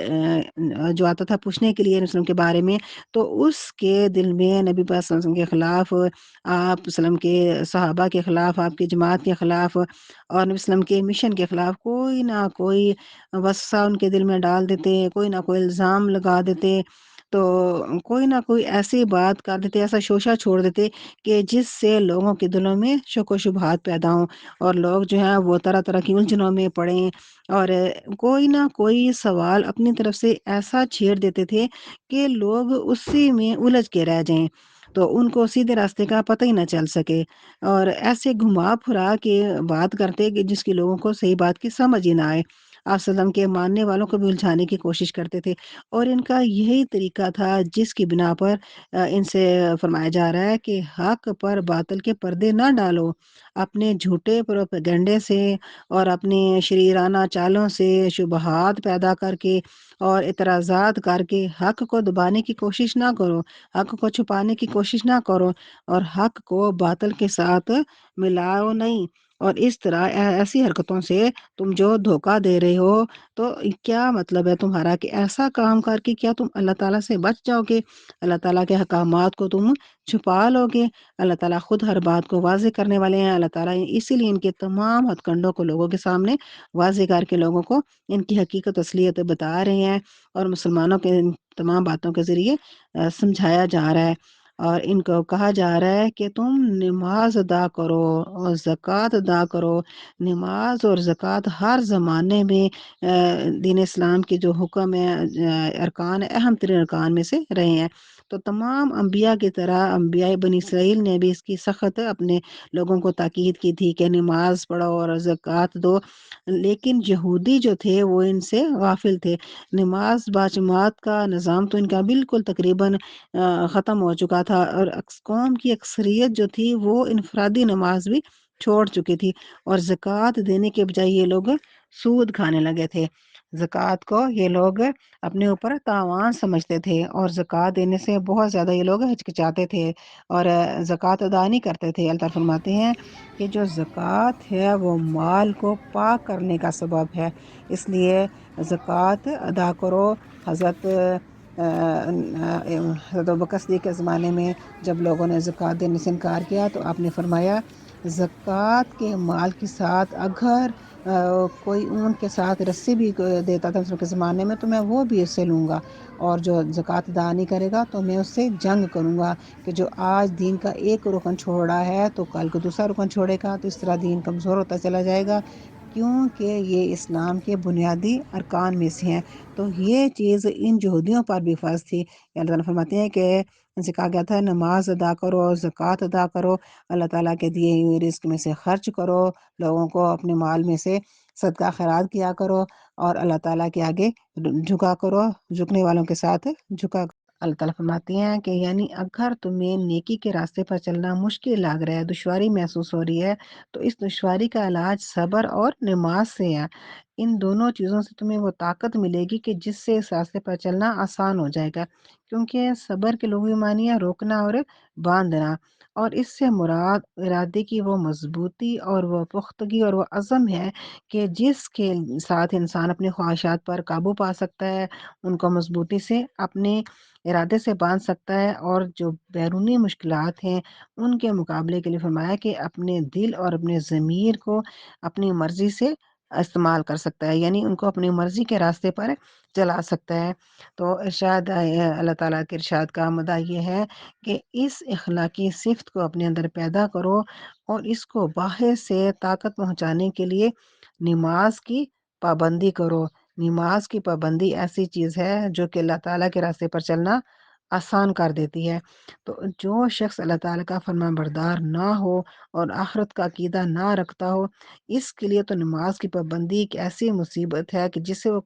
جو آتا تھا پوچھنے کے لیے مسلم کے بارے میں، تو اس کے دل میں نبی پاک صلی اللہ علیہ وسلم کے خلاف، آپ وسلم کے صحابہ کے خلاف، آپ کی جماعت کے خلاف اور نبی وسلم کے مشن کے خلاف کوئی نہ کوئی وسوسہ ان کے دل میں ڈال دیتے، کوئی نہ کوئی الزام لگا دیتے، تو کوئی نہ کوئی ایسی بات کر دیتے، ایسا شوشہ چھوڑ دیتے کہ جس سے لوگوں کے دلوں میں شک و شبہات پیدا ہوں، اور لوگ جو ہیں وہ طرح طرح کی الجھنوں میں پڑیں، اور کوئی نہ کوئی سوال اپنی طرف سے ایسا چھیڑ دیتے تھے کہ لوگ اسی میں الجھ کے رہ جائیں، تو ان کو سیدھے راستے کا پتہ ہی نہ چل سکے، اور ایسے گھما پھرا کے بات کرتے کہ جس کی لوگوں کو صحیح بات کی سمجھ ہی نہ آئے۔ آپ صلی اللہ علیہ وسلم کے ماننے والوں کو بھی الجھانے کی کوشش کرتے تھے، اور ان کا یہی طریقہ تھا جس کی بنا پر ان سے فرمایا جا رہا ہے کہ حق پر باطل کے پردے نہ ڈالو، اپنے جھوٹے پروپیگنڈے سے اور اپنی شریرانہ چالوں سے شبہات پیدا کر کے اور اعتراضات کر کے حق کو دبانے کی کوشش نہ کرو، حق کو چھپانے کی کوشش نہ کرو، اور حق کو باطل کے ساتھ ملاؤ نہیں، اور اس طرح ایسی حرکتوں سے تم جو دھوکہ دے رہے ہو، تو کیا مطلب ہے تمہارا کہ ایسا کام کر کے کیا تم اللہ تعالیٰ سے بچ جاؤ گے؟ اللہ تعالیٰ کے احکامات کو تم چھپا لو گے؟ اللہ تعالیٰ خود ہر بات کو واضح کرنے والے ہیں۔ اللہ تعالیٰ اسی لیے ان کے تمام ہتھ کنڈوں کو لوگوں کے سامنے واضح کر کے لوگوں کو ان کی حقیقت اصلیت بتا رہے ہیں، اور مسلمانوں کے ان تمام باتوں کے ذریعے سمجھایا جا رہا ہے۔ اور ان کو کہا جا رہا ہے کہ تم نماز ادا کرو اور زکوٰۃ ادا کرو۔ نماز اور زکوٰۃ ہر زمانے میں دین اسلام کے جو حکم ہے، ارکان اہم ترین ارکان میں سے رہے ہیں۔ تو تمام انبیاء کی طرح انبیاء بنی اسرائیل نے بھی اس کی سخت اپنے لوگوں کو تاکید کی تھی کہ نماز پڑھو اور زکوٰۃ دو، لیکن یہودی جو تھے وہ ان سے غافل تھے۔ نماز باجماعت کا نظام تو ان کا بالکل تقریباً ختم ہو چکا تھا، اور قوم کی اکثریت جو تھی وہ انفرادی نماز بھی چھوڑ چکی تھی، اور زکوٰۃ دینے کے بجائے یہ لوگ سود کھانے لگے تھے۔ زکوٰۃ کو یہ لوگ اپنے اوپر تاوان سمجھتے تھے، اور زکوٰۃ دینے سے بہت زیادہ یہ لوگ ہچکچاتے تھے اور زکوٰۃ ادا نہیں کرتے تھے۔ اللہ تعالیٰ فرماتے ہیں کہ جو زکوٰۃ ہے وہ مال کو پاک کرنے کا سبب ہے، اس لیے زکوٰۃ ادا کرو۔ حضرت حضرت ابوبکر صدیق کے زمانے میں جب لوگوں نے زکوٰۃ دینے سے انکار کیا تو آپ نے فرمایا زکوٰۃ کے مال کے ساتھ اگر کوئی اونٹ کے ساتھ رسی بھی دیتا تھا اس کے زمانے میں تو میں وہ بھی اس سے لوں گا، اور جو زکوٰۃ ادا نہیں کرے گا تو میں اس سے جنگ کروں گا، کہ جو آج دین کا ایک رکن چھوڑا ہے تو کل کو دوسرا رکن چھوڑے گا، تو اس طرح دین کمزور ہوتا چلا جائے گا، کیونکہ یہ اسلام کے بنیادی ارکان میں سے ہیں۔ تو یہ چیز ان یہودیوں پر بھی فرض تھی۔ اللہ تعالیٰ فرماتے ہیں کہ ان سے کہا گیا تھا نماز ادا کرو، زکوٰۃ ادا کرو، اللہ تعالیٰ کے دیے ہوئے رزق میں سے خرچ کرو، لوگوں کو اپنے مال میں سے صدقہ خیرات کیا کرو، اور اللہ تعالیٰ کے آگے جھکا کرو، جھکنے والوں کے ساتھ جھکا کرو۔ اللہ تعالیٰ فرماتے ہیں کہ یعنی اگر تمہیں نیکی کے راستے پر چلنا مشکل لگ رہا ہے، دشواری محسوس ہو رہی ہے، تو اس دشواری کا علاج صبر اور نماز سے ہے۔ ان دونوں چیزوں سے تمہیں وہ طاقت ملے گی کہ جس سے اس راستے پر چلنا آسان ہو جائے گا، کیونکہ صبر کے لغوی معنی ہے روکنا اور باندھنا، اور اس سے مراد ارادے کی وہ مضبوطی اور وہ پختگی اور وہ عزم ہے کہ جس کے ساتھ انسان اپنی خواہشات پر قابو پا سکتا ہے، ان کو مضبوطی سے اپنے ارادے سے باندھ سکتا ہے، اور جو بیرونی مشکلات ہیں ان کے مقابلے کے لیے فرمایا کہ اپنے دل اور اپنے ضمیر کو اپنی مرضی سے استعمال کر سکتا ہے، یعنی ان کو اپنی مرضی کے راستے پر چلا سکتا ہے۔ تو ارشاد اللہ تعالیٰ کے ارشاد کا مدعا یہ ہے کہ اس اخلاقی صفت کو اپنے اندر پیدا کرو، اور اس کو باہر سے طاقت پہنچانے کے لیے نماز کی پابندی کرو۔ نماز کی پابندی ایسی چیز ہے جو کہ اللہ تعالیٰ کے راستے پر چلنا آسان کر دیتی ہے۔ تو جو شخص اللہ تعالیٰ کا فرما بردار نہ ہو اور آخرت کا عقیدہ نہ رکھتا ہو، اس کے لیے تو نماز کی پابندی ایک ایسی مصیبت ہے کہ جسے وہ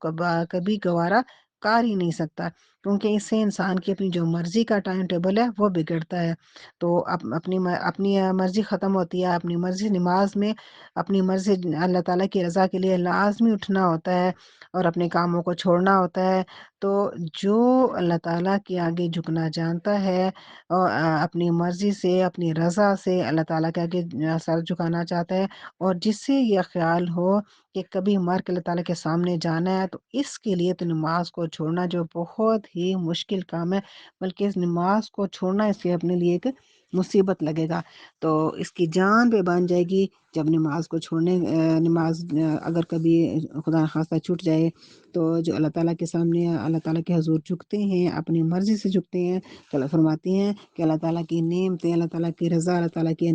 کبھی گوارا کر ہی نہیں سکتا، کیونکہ اس سے انسان کی اپنی جو مرضی کا ٹائم ٹیبل ہے وہ بگڑتا ہے۔ تو اپنی مرضی ختم ہوتی ہے، اپنی مرضی نماز میں اپنی مرضی اللہ تعالیٰ کی رضا کے لیے لازمی اٹھنا ہوتا ہے اور اپنے کاموں کو چھوڑنا ہوتا ہے۔ تو جو اللہ تعالیٰ کے آگے جھکنا جانتا ہے اور اپنی مرضی سے اپنی رضا سے اللہ تعالیٰ کے آگے سر جھکانا چاہتا ہے، اور جس سے یہ خیال ہو کہ کبھی مر کے اللہ تعالیٰ کے سامنے جانا ہے، تو اس کے لیے تو نماز کو چھوڑنا جو بہت ہی مشکل کام ہے، بلکہ اس نماز کو چھوڑنا اس سے اپنے لیے ایک مصیبت لگے گا، تو اس کی جان پہ بن جائے گی جب نماز کو چھوڑنے نماز اگر کبھی خدا نخواستہ چھوٹ جائے، تو جو اللہ تعالیٰ کے سامنے اللہ تعالیٰ کے حضور جھکتے ہیں، اپنی مرضی سے جھکتے ہیں، تو اللہ فرماتے ہیں کہ اللہ تعالیٰ کی نعمتیں، اللہ تعالیٰ کی رضا، اللہ تعالیٰ کی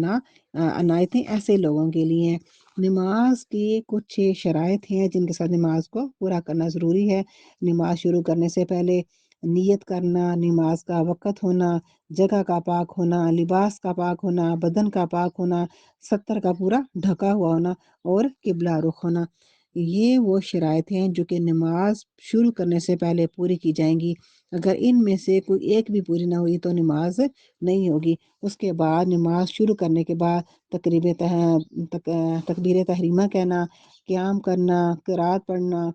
عنایتیں ایسے لوگوں کے لیے ہیں۔ نماز کی کچھ شرائط ہیں جن کے ساتھ نماز کو پورا کرنا ضروری ہے۔ نماز شروع کرنے سے پہلے نیت کرنا، نماز کا وقت ہونا، جگہ کا پاک ہونا، لباس کا پاک ہونا، بدن کا پاک ہونا، ستر کا پورا ڈھکا ہوا ہونا، اور قبلہ رخ ہونا۔ یہ وہ شرائط ہیں جو کہ نماز شروع کرنے سے پہلے پوری کی جائیں گی۔ اگر ان میں سے کوئی ایک بھی پوری نہ ہوئی تو نماز نہیں ہوگی۔ اس کے بعد نماز شروع کرنے کے بعد تکبیر تحریمہ کہنا، قیام کرنا، قرات پڑھنا،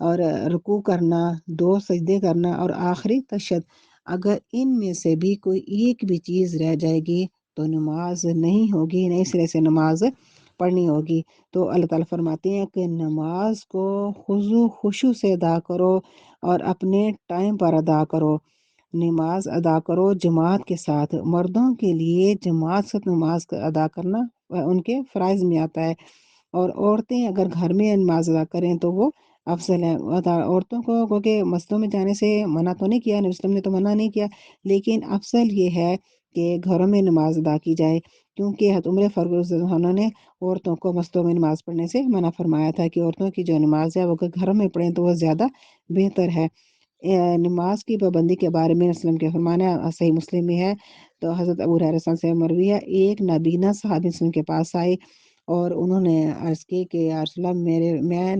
اور رکوع کرنا، 2 سجدے کرنا، اور آخری تشہد۔ اگر ان میں سے بھی کوئی ایک بھی چیز رہ جائے گی تو نماز نہیں ہوگی، نئے سرے سے نماز پڑھنی ہوگی۔ تو اللہ تعالیٰ فرماتے ہیں کہ نماز کو خضوع خشوع سے ادا کرو اور اپنے ٹائم پر ادا کرو۔ نماز ادا کرو جماعت کے ساتھ۔ مردوں کے لیے جماعت کے ساتھ نماز ادا کرنا ان کے فرائض میں آتا ہے، اور عورتیں اگر گھر میں نماز ادا کریں تو وہ افضل ہے۔ عورتوں کو کیونکہ مسجدوں میں جانے سے منع تو نہیں کیا، نبی وسلم نے تو منع نہیں کیا، لیکن افضل یہ ہے کہ گھروں میں نماز ادا کی جائے، کیونکہ حضرت عمر فاروق رضی اللہ عنہ نے عورتوں کو مسجدوں میں نماز پڑھنے سے منع فرمایا تھا کہ عورتوں کی جو نماز ہے وہ اگر گھروں میں پڑھیں تو وہ زیادہ بہتر ہے۔ نماز کی پابندی کے بارے میں وسلم کے فرمانا صحیح مسلم میں ہے۔ تو حضرت ابو ہریرہ سے مروی ہے، ایک نابینا صحابی وسلم کے پاس آئے اور انہوں نے عرض کی کہ یا رسول اللہ میں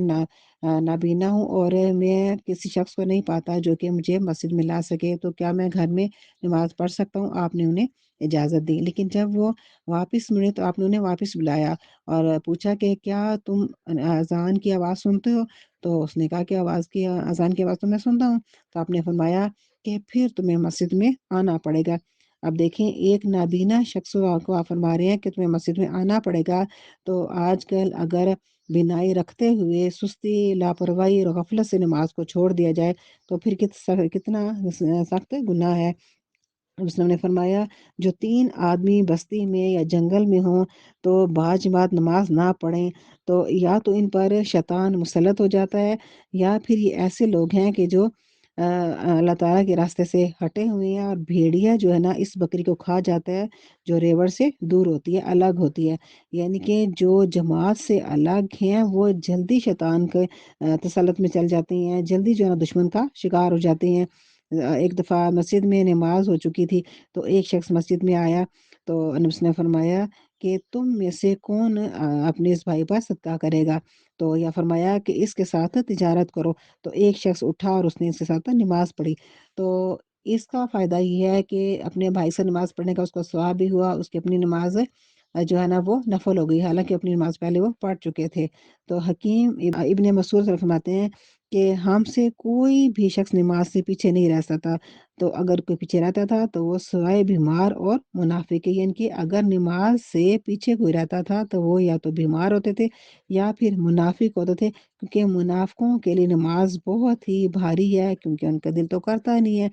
نابینا ہوں اور میں کسی شخص کو نہیں پاتا جو کہ مجھے مسجد میں لا سکے، تو کیا میں گھر میں نماز پڑھ سکتا ہوں؟ آپ نے انہیں اجازت دی، لیکن جب وہ واپس مڑے تو آپ نے انہیں واپس بلایا اور پوچھا کہ کیا تم اذان کی آواز سنتے ہو؟ تو اس نے کہا کہ اذان کی آواز تو میں سنتا ہوں۔ تو آپ نے فرمایا کہ پھر تمہیں مسجد میں آنا پڑے گا۔ اب دیکھیں، ایک نابینا شخص کو آپ فرما رہے ہیں کہ تمہیں مسجد میں آنا پڑے گا، تو آج کل اگر بینائی رکھتے ہوئے سستی، لاپرواہی اور غفلت سے نماز کو چھوڑ دیا جائے تو پھر کتنا سخت گناہ ہے۔ اس نے فرمایا جو 3 آدمی بستی میں یا جنگل میں ہوں تو بعض جماعت نماز نہ پڑھیں تو یا تو ان پر شیطان مسلط ہو جاتا ہے، یا پھر یہ ایسے لوگ ہیں کہ جو اللہ تعالیٰ کے راستے سے ہٹے ہوئے ہیں، اور بھیڑیا جو ہے نا اس بکری کو کھا جاتا ہے جو ریوڑ سے دور ہوتی ہے، الگ ہوتی ہے۔ یعنی کہ جو جماعت سے الگ ہیں وہ جلدی شیطان کے تسلط میں چل جاتے ہیں، جلدی جو ہے نا دشمن کا شکار ہو جاتے ہیں۔ ایک دفعہ مسجد میں نماز ہو چکی تھی تو ایک شخص مسجد میں آیا تو نبی نے فرمایا کہ تم میں سے کون اپنے اس بھائی پر صدقہ کرے گا؟ تو یا فرمایا کہ اس کے ساتھ تجارت کرو۔ تو ایک شخص اٹھا اور اس نے اس کے ساتھ نماز پڑھی۔ تو اس کا فائدہ یہ ہے کہ اپنے بھائی سے نماز پڑھنے کا اس کو ثواب بھی ہوا، اس کی اپنی نماز جو ہے نا وہ نفل ہو گئی، حالانکہ اپنی نماز پہلے وہ پڑھ چکے تھے۔ تو حکیم ابن مسعود فرماتے ہیں کہ ہم سے کوئی بھی شخص نماز سے پیچھے نہیں رہ سکتا، تو اگر کوئی پیچھے رہتا تھا تو وہ سوائے بیمار اور منافق، یعنی کہ اگر نماز سے پیچھے کوئی رہتا تھا تو وہ یا تو بیمار ہوتے تھے یا پھر منافق ہوتے تھے، کیونکہ منافقوں کے لیے نماز بہت ہی بھاری ہے، کیونکہ ان کا دل تو کرتا نہیں ہے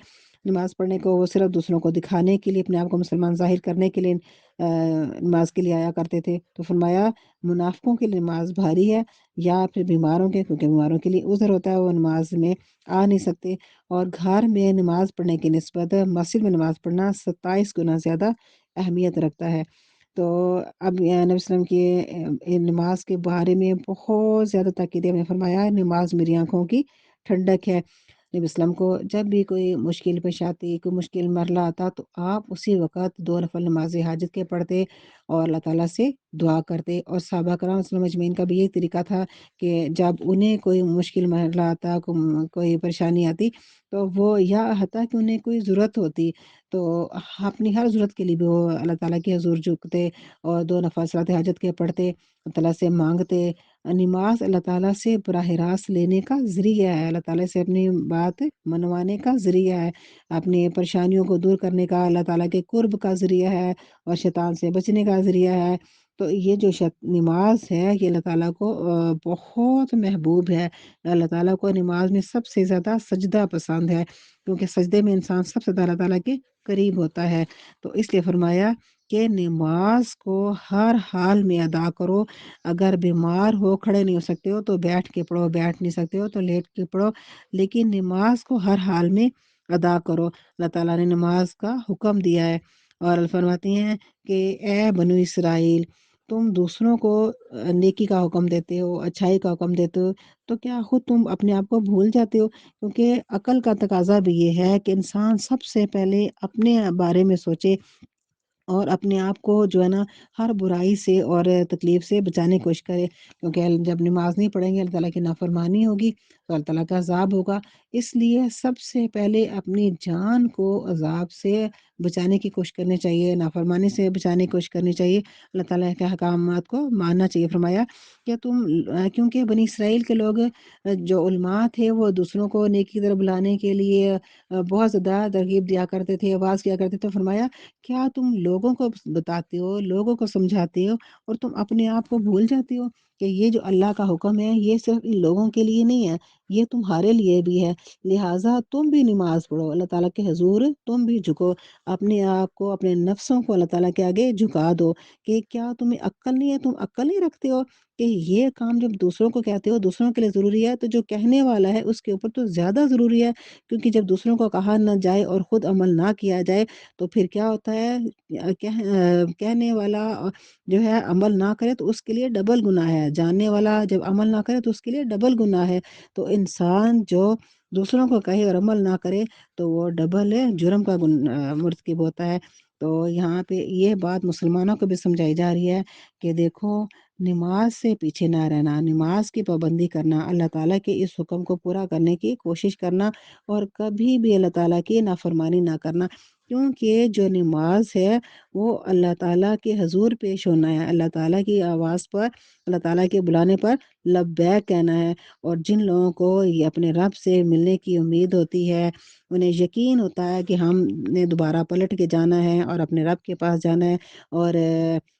نماز پڑھنے کو، وہ صرف دوسروں کو دکھانے کے لیے، اپنے آپ کو مسلمان ظاہر کرنے کے لیے نماز کے لیے آیا کرتے تھے۔ تو فرمایا منافقوں کے لیے نماز بھاری ہے، یا پھر بیماروں کے، کیونکہ بیماروں کے لیے عذر ہوتا ہے، وہ نماز میں آ نہیں سکتے، اور گھر میں نماز پڑھنے کی نسبت مسجد میں نماز پڑھنا 27 گنا زیادہ اہمیت رکھتا ہے۔ تو اب نبی وسلم کی نماز کے بارے میں بہت زیادہ تاکید میں فرمایا نماز میری آنکھوں کی ٹھنڈک ہے۔ نبی وسلم کو جب بھی کوئی مشکل پیش آتی، کوئی مشکل مرحلہ آتا تو آپ اسی وقت 2 نفل نماز حاجت کے پڑھتے اور اللہ تعالیٰ سے دعا کرتے، اور صحابہ کرام صلی اللہ علیہ وسلم اجمعین کا بھی یہی طریقہ تھا کہ جب انہیں کوئی مشکل مرحلہ آتا، کوئی پریشانی آتی تو وہ، یا حتیٰ کہ انہیں کوئی ضرورت ہوتی تو اپنی ہر ضرورت کے لیے بھی وہ اللہ تعالیٰ کے حضور جھکتے اور 2 نفل صلاۃ حاجت کے پڑھتے، اللہ تعالیٰ سے مانگتے۔ نماز اللہ تعالیٰ سے براہ راست لینے کا ذریعہ ہے، اللہ تعالیٰ سے اپنی بات منوانے کا ذریعہ ہے، اپنی پریشانیوں کو دور کرنے کا، اللہ تعالیٰ کے قرب کا ذریعہ ہے، اور شیطان سے بچنے کا ذریعہ ہے۔ تو یہ جو نماز ہے یہ اللہ تعالیٰ کو بہت محبوب ہے۔ اللہ تعالیٰ کو نماز میں سب سے زیادہ سجدہ پسند ہے، کیونکہ سجدے میں انسان سب سے زیادہ اللہ تعالیٰ کے قریب ہوتا ہے۔ تو اس لیے فرمایا کہ نماز کو ہر حال میں ادا کرو، اگر بیمار ہو، کھڑے نہیں ہو سکتے ہو تو بیٹھ کے پڑھو، بیٹھ نہیں سکتے ہو تو لیٹ کے پڑھو، لیکن نماز کو ہر حال میں ادا کرو۔ اللہ تعالیٰ نے نماز کا حکم دیا ہے، اور فرماتے ہیں کہ اے بنو اسرائیل، تم دوسروں کو نیکی کا حکم دیتے ہو، اچھائی کا حکم دیتے ہو، تو کیا خود تم اپنے آپ کو بھول جاتے ہو؟ کیونکہ عقل کا تقاضا بھی یہ ہے کہ انسان سب سے پہلے اپنے بارے میں سوچے، اور اپنے آپ کو جو ہے نا ہر برائی سے اور تکلیف سے بچانے کی کوشش کرے، کیونکہ جب نماز نہیں پڑھیں گے اللہ تعالیٰ کی نافرمانی ہوگی تو اللہ تعالیٰ کا عذاب ہوگا۔ اس لیے سب سے پہلے اپنی جان کو عذاب سے بچانے کی کوشش کرنی چاہیے، نافرمانی سے بچانے کی کوشش کرنی چاہیے، اللہ تعالیٰ کے احکامات کو ماننا چاہیے۔ فرمایا کہ تم، کیونکہ بنی اسرائیل کے لوگ جو علماء تھے وہ دوسروں کو نیکی کی طرف بلانے کے لیے بہت زیادہ ترغیب دیا کرتے تھے، آواز کیا کرتے تھے۔ فرمایا کیا تم لوگوں کو بتاتے ہو، لوگوں کو سمجھاتے ہو، اور تم اپنے آپ کو بھول جاتے ہو کہ یہ جو اللہ کا حکم ہے یہ صرف ان لوگوں کے لیے نہیں ہے، یہ تمہارے لیے بھی ہے، لہٰذا تم بھی نماز پڑھو، اللہ تعالیٰ کے حضور تم بھی جھکو، اپنے آپ کو، اپنے نفسوں کو اللہ تعالیٰ کے آگے جھکا دو کہ کیا تمہیں عقل نہیں ہے، تم عقل نہیں رکھتے ہو کہ یہ کام جب دوسروں کو کہتے ہو دوسروں کے لیے ضروری ہے، تو جو کہنے والا ہے اس کے اوپر تو زیادہ ضروری ہے، کیونکہ جب دوسروں کو کہا نہ جائے اور خود عمل نہ کیا جائے تو پھر کیا ہوتا ہے، کہنے والا جو ہے عمل نہ کرے تو اس کے لیے ڈبل گناہ ہے، جاننے والا جب عمل نہ کرے تو اس کے لیے ڈبل گناہ ہے، تو انسان جو دوسروں کو کہے اور عمل نہ کرے تو وہ ڈبل جرم کا مرتکب ہوتا ہے۔ تو یہاں پہ یہ بات مسلمانوں کو بھی سمجھائی جا رہی ہے کہ دیکھو، نماز سے پیچھے نہ رہنا، نماز کی پابندی کرنا، اللہ تعالیٰ کے اس حکم کو پورا کرنے کی کوشش کرنا، اور کبھی بھی اللہ تعالیٰ کی نافرمانی نہ کرنا، کیونکہ جو نماز ہے وہ اللہ تعالیٰ کے حضور پیش ہونا ہے، اللہ تعالیٰ کی آواز پر، اللہ تعالیٰ کے بلانے پر لبیک کہنا ہے۔ اور جن لوگوں کو یہ اپنے رب سے ملنے کی امید ہوتی ہے، انہیں یقین ہوتا ہے کہ ہم نے دوبارہ پلٹ کے جانا ہے اور اپنے رب کے پاس جانا ہے اور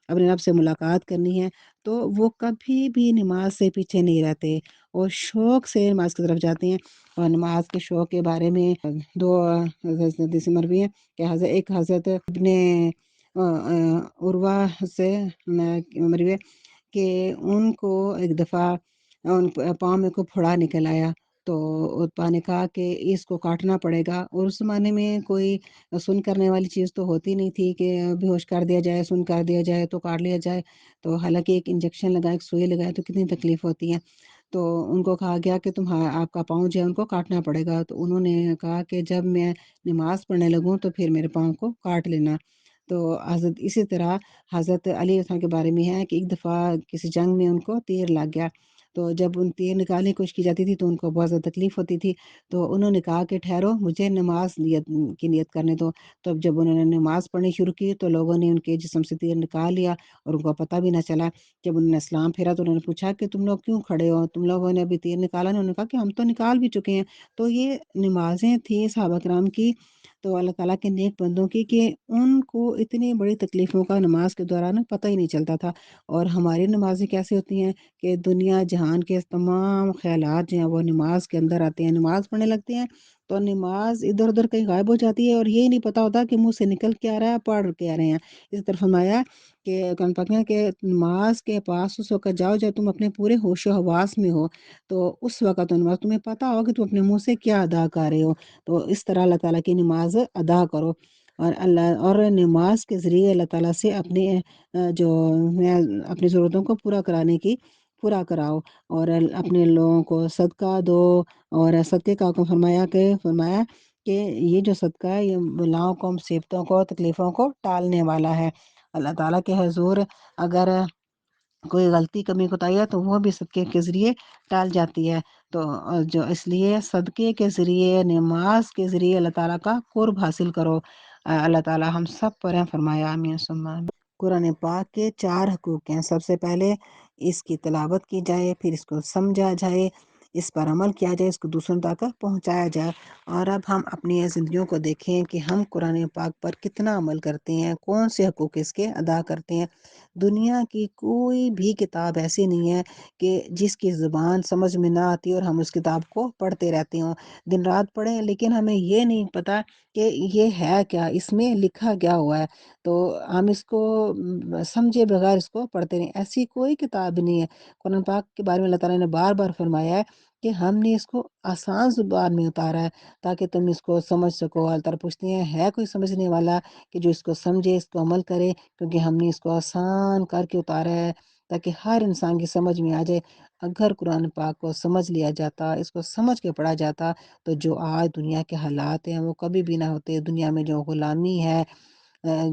اپنے رب سے ملاقات کرنی ہے، تو وہ کبھی بھی نماز سے پیچھے نہیں رہتے اور شوق سے نماز کی طرف جاتے ہیں۔ اور نماز کے شوق کے بارے میں دو حدیث مروی ہیں کہ ایک حضرت ابن عروہ سے مروی ہے کہ ان کو ایک دفعہ ان پاؤں میں کو پھوڑا نکل آیا، تو اتبا نے کہا کہ اس کو کاٹنا پڑے گا، اور اس زمانے میں کوئی سن کرنے والی چیز تو ہوتی نہیں تھی کہ بے ہوش کر دیا جائے، سن کر دیا جائے تو کاٹ لیا جائے، تو حالانکہ ایک انجیکشن لگا، ایک سوئی لگائے تو کتنی تکلیف ہوتی ہے، تو ان کو کہا گیا کہ آپ کا پاؤں جو ہے ان کو کاٹنا پڑے گا، تو انہوں نے کہا کہ جب میں نماز پڑھنے لگوں تو پھر میرے پاؤں کو کاٹ لینا۔ تو حضرت اسی طرح حضرت علی علیہ السلام کے بارے میں ہے کہ ایک دفعہ کسی جنگ میں ان کو تیر لگ گیا، تو جب ان تیر نکالنے کی کوشش کی جاتی تھی تو ان کو بہت زیادہ تکلیف ہوتی تھی، تو انہوں نے کہا کہ ٹھہرو، مجھے نماز نیت کرنے دو، تو اب جب انہوں نے نماز پڑھنی شروع کی تو لوگوں نے ان کے جسم سے تیر نکال لیا اور ان کو پتہ بھی نہ چلا۔ جب انہوں نے اسلام پھیرا تو انہوں نے پوچھا کہ تم لوگ کیوں کھڑے ہو، تم لوگوں نے ابھی تیر نکالا نہیں؟ انہوں نے کہا کہ ہم تو نکال بھی چکے ہیں۔ تو یہ نمازیں تھیں صحابہ کرام کی، تو اللہ تعالیٰ کے نیک بندوں کی، کہ ان کو اتنی بڑی تکلیفوں کا نماز کے دوران پتہ ہی نہیں چلتا تھا۔ اور ہماری نمازیں کیسی ہوتی ہیں کہ دنیا جہان کے تمام خیالات جو ہیں وہ نماز کے اندر آتے ہیں، نماز پڑھنے لگتے ہیں تو نماز ادھر ادھر کہیں غائب ہو جاتی ہے اور یہی نہیں پتہ ہوتا کہ منہ سے نکل کے آ رہا ہے، پڑھ کے آ رہے ہیں۔ اس طرح فرمایا کہ قرآن پاک میں کہ نماز کے پاس اس وقت جاؤ جب تم اپنے پورے ہوش و حواس میں ہو، تو اس وقت نماز تمہیں پتہ ہو کہ تم اپنے منہ سے کیا ادا کر رہے ہو، تو اس طرح اللہ تعالیٰ کی نماز ادا کرو، اور نماز کے ذریعے اللہ تعالیٰ سے اپنے جو اپنی ضرورتوں کو پورا کراؤ، اور اپنے لوگوں کو صدقہ دو، اور صدقے کا حکم فرمایا کہ یہ جو صدقہ ہے یہ بلاؤں کو، مصیبتوں کو، تکلیفوں کو ٹالنے والا ہے۔ اللہ تعالیٰ کے حضور اگر کوئی غلطی کمی کوتاہی ہے تو وہ بھی صدقے کے ذریعے ٹال جاتی ہے، تو جو اس لیے صدقے کے ذریعے، نماز کے ذریعے اللہ تعالیٰ کا قرب حاصل کرو۔ اللہ تعالیٰ ہم سب پر فرمایا آمین ثم آمین۔ قرآن پاک کے 4 حقوق ہیں، سب سے پہلے اس کی تلاوت کی جائے، پھر اس کو سمجھا جائے، اس پر عمل کیا جائے، اس کو دوسروں تک پہنچایا جائے۔ اور اب ہم اپنی زندگیوں کو دیکھیں کہ ہم قرآن پاک پر کتنا عمل کرتے ہیں، کون سے حقوق اس کے ادا کرتے ہیں۔ دنیا کی کوئی بھی کتاب ایسی نہیں ہے کہ جس کی زبان سمجھ میں نہ آتی اور ہم اس کتاب کو پڑھتے رہتے ہوں، دن رات پڑھیں، لیکن ہمیں یہ نہیں پتہ کہ یہ ہے کیا، اس میں لکھا کیا ہوا ہے، تو ہم اس کو سمجھے بغیر اس کو پڑھتے رہیں۔ ایسی کوئی کتاب نہیں ہے۔ قرآن پاک کے بارے میں اللہ تعالیٰ نے بار بار فرمایا ہے کہ ہم نے اس کو آسان زبان میں اتارا ہے تاکہ تم اس کو سمجھ سکو۔ اللہ تعالیٰ پوچھتے ہیں ہے کوئی سمجھنے والا کہ جو اس کو سمجھے، اس کو عمل کرے، کیونکہ ہم نے اس کو آسان کر کے اتارا ہے تاکہ ہر انسان کی سمجھ میں آ جائے۔ اگر قرآن پاک کو سمجھ لیا جاتا، اس کو سمجھ کے پڑھا جاتا، تو جو آج دنیا کے حالات ہیں وہ کبھی بھی نہ ہوتے۔ دنیا میں جو غلامی ہے،